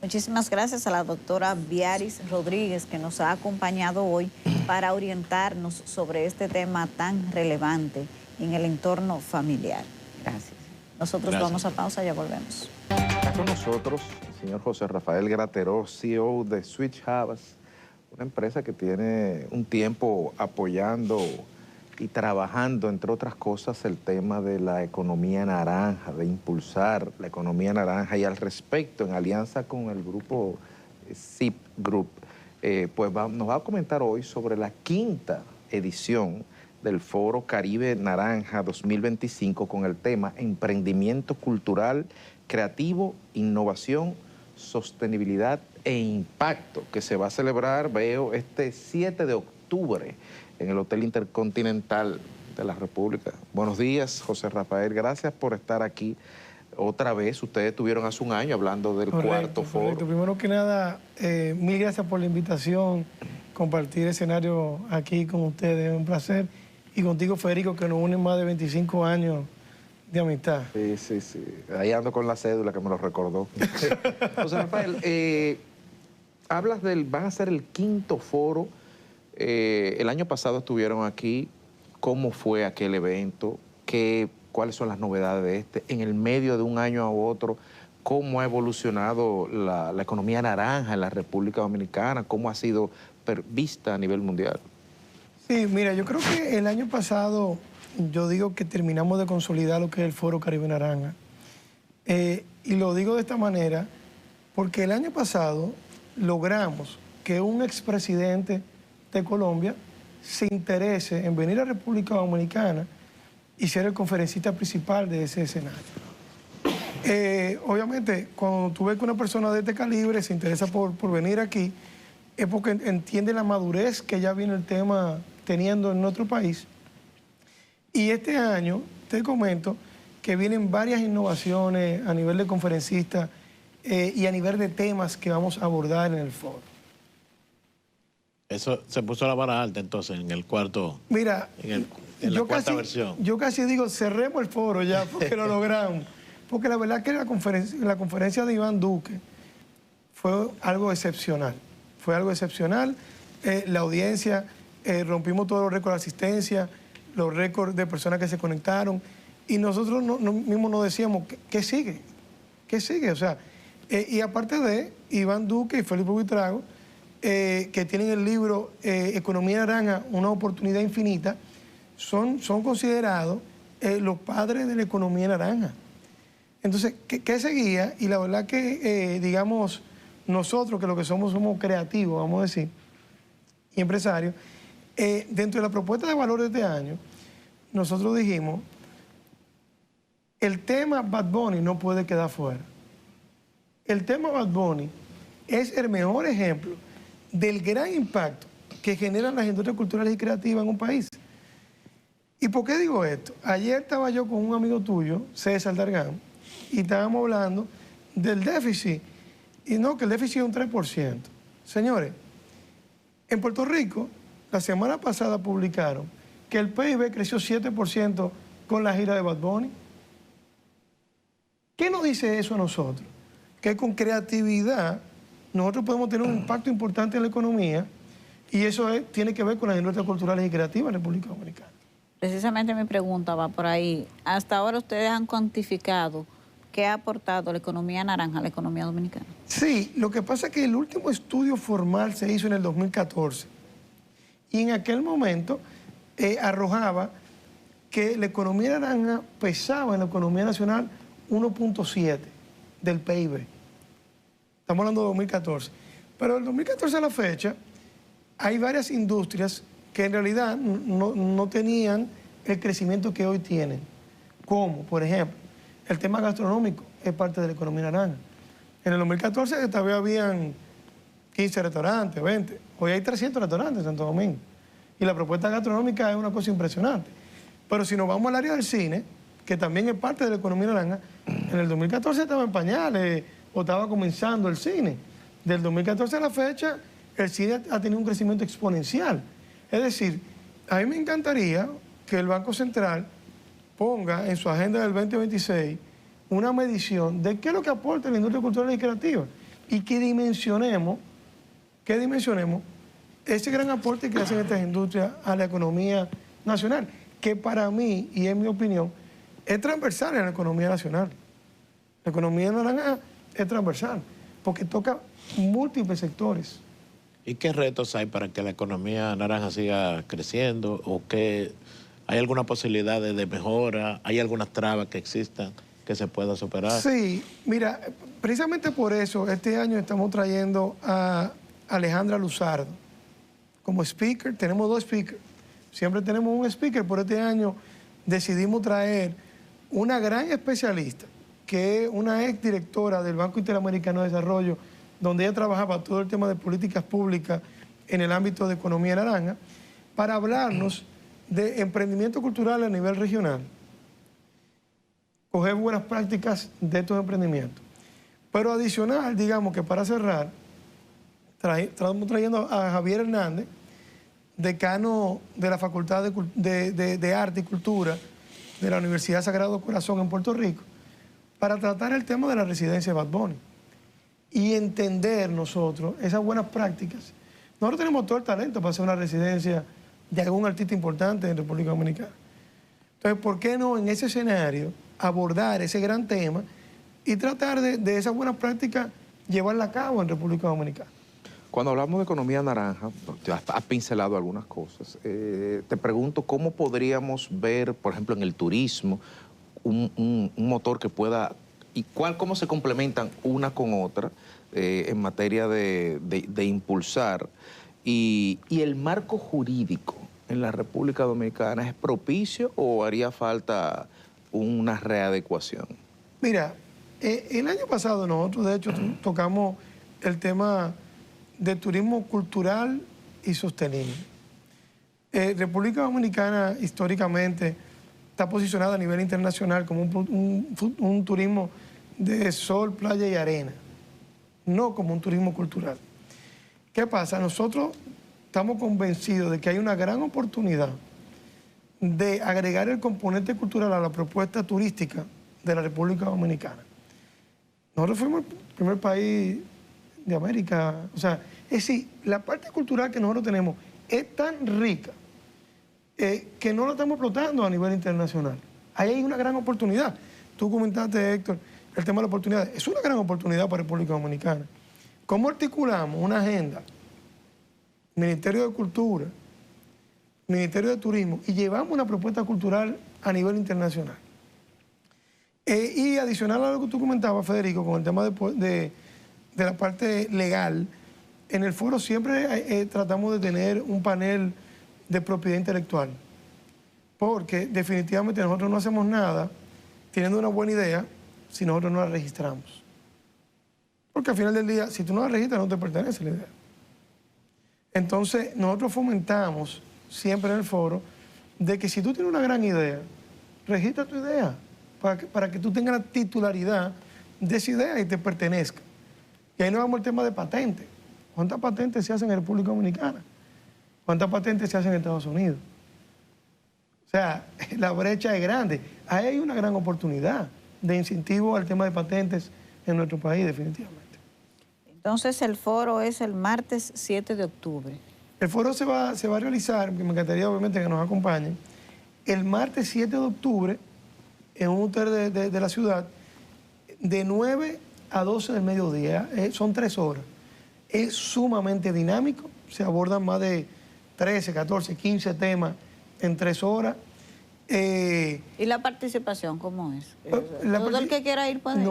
Muchísimas gracias a la doctora Biaris Rodríguez, que nos ha acompañado hoy para orientarnos sobre este tema tan relevante en el entorno familiar. Gracias. Nosotros vamos a pausa, ya volvemos. Está con nosotros el señor José Rafael Grateró, CEO de Switch Hubs, una empresa que tiene un tiempo apoyando y trabajando, entre otras cosas, el tema de la economía naranja, de impulsar la economía naranja. Y al respecto, en alianza con el grupo SIP Group, nos va a comentar hoy sobre la 5ª edición del Foro Caribe Naranja 2025 con el tema Emprendimiento Cultural, Creativo, Innovación, Sostenibilidad e Impacto, que se va a celebrar, este 7 de octubre en el Hotel Intercontinental de la República. Buenos días, José Rafael. Gracias por estar aquí otra vez. Ustedes estuvieron hace un año hablando del cuarto foro. Primero que nada, mil gracias por la invitación, compartir escenario aquí con ustedes, es un placer. Y contigo, Federico, que nos une más de 25 años de amistad. Sí. Ahí ando con la cédula que me lo recordó. José Rafael, van a ser el 5º foro. El año pasado estuvieron aquí. ¿Cómo fue aquel evento? ¿Cuáles son las novedades de este? En el medio de un año a otro, ¿cómo ha evolucionado la economía naranja en la República Dominicana? ¿Cómo ha sido vista a nivel mundial? Sí, mira, yo creo que el año pasado, yo digo que terminamos de consolidar lo que es el Foro Caribe Naranja. Y lo digo de esta manera porque el año pasado logramos que un expresidente de Colombia se interese en venir a República Dominicana y ser el conferencista principal de ese escenario. Obviamente, cuando tú ves que una persona de este calibre se interesa por venir aquí, es porque entiende la madurez que ya viene el tema teniendo en nuestro país. Y este año, te comento, que vienen varias innovaciones a nivel de conferencista y a nivel de temas que vamos a abordar en el foro. Eso se puso la vara alta entonces en el cuarto. Mira, en la cuarta versión. Yo casi digo, cerremos el foro ya porque lo logramos. Porque la verdad que la conferencia de Iván Duque fue algo excepcional. Fue algo excepcional. La audiencia, rompimos todos los récords de asistencia, los récords de personas que se conectaron. Y nosotros mismos nos decíamos, ¿qué sigue? ¿Qué sigue? O sea, y aparte de Iván Duque y Felipe Buitrago, que tienen el libro Economía Naranja, una oportunidad infinita, son considerados los padres de la economía naranja. Entonces, ¿qué seguía? Y la verdad que, digamos, nosotros que lo que somos creativos, vamos a decir, y empresarios, dentro de la propuesta de valor de este año, nosotros dijimos, el tema Bad Bunny no puede quedar fuera. El tema Bad Bunny es el mejor ejemplo del gran impacto que generan las industrias culturales y creativas en un país. ¿Y por qué digo esto? Ayer estaba yo con un amigo tuyo, César Dargán, y estábamos hablando del déficit. Y no, que el déficit es un 3%. Señores, en Puerto Rico, la semana pasada publicaron que el PIB creció 7% con la gira de Bad Bunny. ¿Qué nos dice eso a nosotros? Que con creatividad nosotros podemos tener un impacto importante en la economía y eso tiene que ver con las industrias culturales y creativas en la República Dominicana. Precisamente mi pregunta va por ahí. Hasta ahora ustedes han cuantificado qué ha aportado la economía naranja a la economía dominicana. Sí, lo que pasa es que el último estudio formal se hizo en el 2014 y en aquel momento arrojaba que la economía naranja pesaba en la economía nacional 1.7 del PIB. Estamos hablando de 2014. Pero del 2014 a la fecha, hay varias industrias que en realidad no tenían el crecimiento que hoy tienen. Como, por ejemplo, el tema gastronómico es parte de la economía naranja. En el 2014 todavía habían 15 restaurantes, 20. Hoy hay 300 restaurantes en Santo Domingo. Y la propuesta gastronómica es una cosa impresionante. Pero si nos vamos al área del cine, que también es parte de la economía naranja, en el 2014 estaba en pañales o estaba comenzando el cine. Del 2014 a la fecha, el cine ha tenido un crecimiento exponencial. Es decir, a mí me encantaría que el Banco Central ponga en su agenda del 2026 una medición de qué es lo que aporta la industria cultural y creativa y que dimensionemos ese gran aporte que hacen estas industrias a la economía nacional, que para mí, y en mi opinión, es transversal en la economía nacional. La economía naranja es transversal, porque toca múltiples sectores. ¿Y qué retos hay para que la economía naranja siga creciendo? ¿O que hay alguna posibilidad de mejora? ¿Hay algunas trabas que existan que se pueda superar? Sí, mira, precisamente por eso este año estamos trayendo a Alejandra Luzardo como speaker. Tenemos 2 speakers. Siempre tenemos un speaker, por este año decidimos traer una gran especialista, que es una exdirectora del Banco Interamericano de Desarrollo, donde ella trabajaba todo el tema de políticas públicas en el ámbito de economía naranja, para hablarnos de emprendimiento cultural a nivel regional, coger buenas prácticas de estos emprendimientos. Pero adicional, digamos que para cerrar, estamos trayendo a Javier Hernández, decano de la Facultad de Arte y Cultura de la Universidad Sagrado Corazón en Puerto Rico, para tratar el tema de la residencia de Bad Bunny y entender nosotros esas buenas prácticas. Nosotros tenemos todo el talento para hacer una residencia de algún artista importante en República Dominicana. Entonces, ¿por qué no en ese escenario abordar ese gran tema y tratar de esas buenas prácticas llevarla a cabo en República Dominicana? Cuando hablamos de economía naranja, te has pincelado algunas cosas. Te pregunto, ¿cómo podríamos ver, por ejemplo, en el turismo, un motor que pueda y cómo se complementan una con otra en materia de impulsar. Y el marco jurídico en la República Dominicana, ¿es propicio o haría falta una readecuación? Mira, el año pasado nosotros de hecho tocamos el tema de turismo cultural y sostenible. República Dominicana históricamente está posicionada a nivel internacional como un turismo de sol, playa y arena, no como un turismo cultural. ¿Qué pasa? Nosotros estamos convencidos de que hay una gran oportunidad de agregar el componente cultural a la propuesta turística de la República Dominicana. Nosotros fuimos el primer país de América, o sea, es decir, la parte cultural que nosotros tenemos es tan rica que no la estamos explotando a nivel internacional. Ahí hay una gran oportunidad. Tú comentaste, Héctor, el tema de la oportunidad. Es una gran oportunidad para República Dominicana. ¿Cómo articulamos una agenda, Ministerio de Cultura, Ministerio de Turismo, y llevamos una propuesta cultural a nivel internacional? Y adicional a lo que tú comentabas, Federico, con el tema de la parte legal, en el foro siempre tratamos de tener un panel de propiedad intelectual, porque definitivamente nosotros no hacemos nada teniendo una buena idea si nosotros no la registramos. Porque al final del día, si tú no la registras, no te pertenece la idea. Entonces, nosotros fomentamos siempre en el foro de que si tú tienes una gran idea, registra tu idea para que tú tengas la titularidad de esa idea y te pertenezca. Y ahí nos vamos al tema de patentes. ¿Cuántas patentes se hacen en República Dominicana? ¿Cuántas patentes se hacen en Estados Unidos? O sea, la brecha es grande. Ahí hay una gran oportunidad de incentivo al tema de patentes en nuestro país, definitivamente. Entonces, el foro es el martes 7 de octubre. El foro se va a realizar, porque me encantaría obviamente que nos acompañen, el martes 7 de octubre en un hotel de la ciudad, de 9 a 12 del mediodía. Son 3 horas. Es sumamente dinámico, se abordan más de 13, 14, 15 temas en 3 horas. ¿Y la participación cómo es? ¿Todo el que quiera ir puede ir?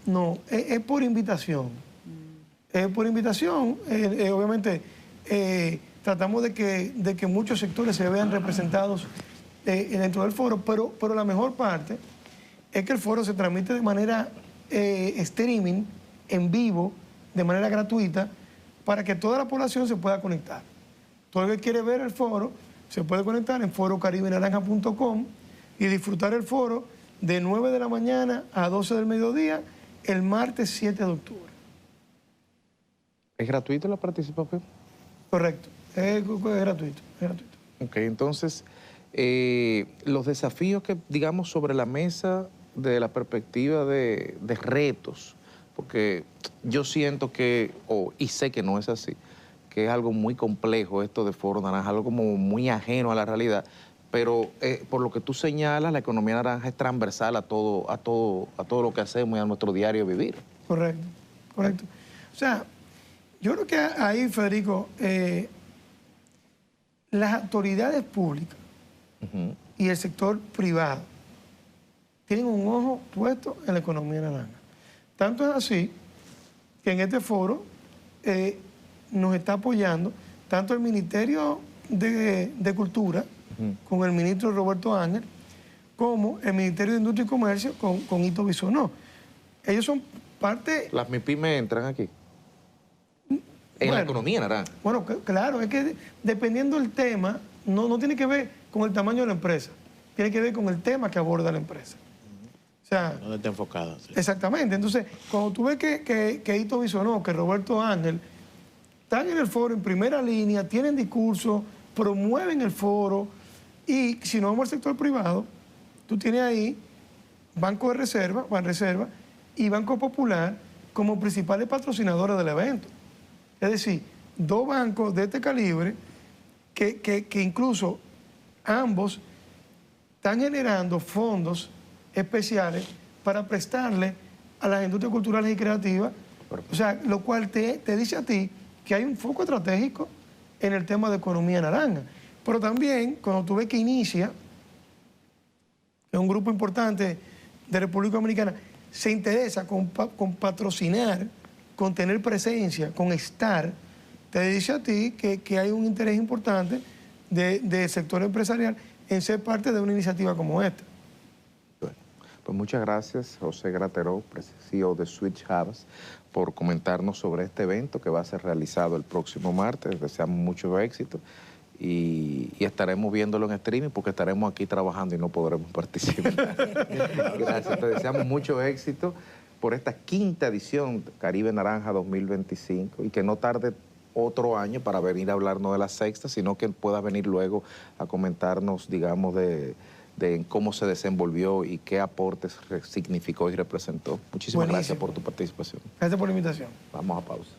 No, es por invitación. Es por invitación. Obviamente tratamos de que muchos sectores se vean representados dentro del foro, pero la mejor parte es que el foro se transmite de manera streaming, en vivo, de manera gratuita, para que toda la población se pueda conectar. Todo el que quiere ver el foro se puede conectar en forocaribenaranja.com y disfrutar el foro de 9 de la mañana a 12 del mediodía el martes 7 de octubre. ¿Es gratuito la participación? Correcto, es gratuito. Ok, entonces, los desafíos que, digamos, sobre la mesa de la perspectiva de retos, porque yo siento que, y sé que no es así, que es algo muy complejo esto de Foro Naranja, algo como muy ajeno a la realidad, pero por lo que tú señalas, la economía naranja es transversal a todo lo que hacemos y a nuestro diario vivir. Correcto. O sea, yo creo que ahí, Federico, las autoridades públicas y el sector privado tienen un ojo puesto en la economía naranja. Tanto es así que en este foro nos está apoyando tanto el Ministerio de Cultura, con el ministro Roberto Ángel, como el Ministerio de Industria y Comercio con Ito Bisonó. Ellos son parte... Las MIPYME entran aquí. En la economía naranja. Bueno, claro, es que dependiendo del tema, no tiene que ver con el tamaño de la empresa, tiene que ver con el tema que aborda la empresa. O sea, ¿dónde está enfocado? Sí. Exactamente. Entonces, cuando tú ves que Ito Bisonó, que Roberto Ángel, están en el foro en primera línea, tienen discurso, promueven el foro, y si no vamos al sector privado, tú tienes ahí Banco de Reserva, Banreserva, y Banco Popular como principales patrocinadores del evento. Es decir, 2 bancos de este calibre que incluso ambos están generando fondos especiales para prestarle a las industrias culturales y creativas, o sea, lo cual te dice a ti que hay un foco estratégico en el tema de economía naranja. Pero también, cuando tú ves que inicia, que es un grupo importante de República Dominicana, se interesa con patrocinar, con tener presencia, con estar, te dice a ti que hay un interés importante del sector empresarial en ser parte de una iniciativa como esta. Bueno, pues muchas gracias, José Grateró, CEO de Switch Hubs, por comentarnos sobre este evento que va a ser realizado el próximo martes. Deseamos mucho éxito y estaremos viéndolo en streaming porque estaremos aquí trabajando y no podremos participar. Gracias, te deseamos mucho éxito por esta 5ª edición Caribe Naranja 2025 y que no tarde otro año para venir a hablarnos de la 6ª, sino que pueda venir luego a comentarnos, digamos, de cómo se desenvolvió y qué aportes significó y representó. Muchísimas gracias por tu participación. Gracias por la invitación. Vamos a pausa.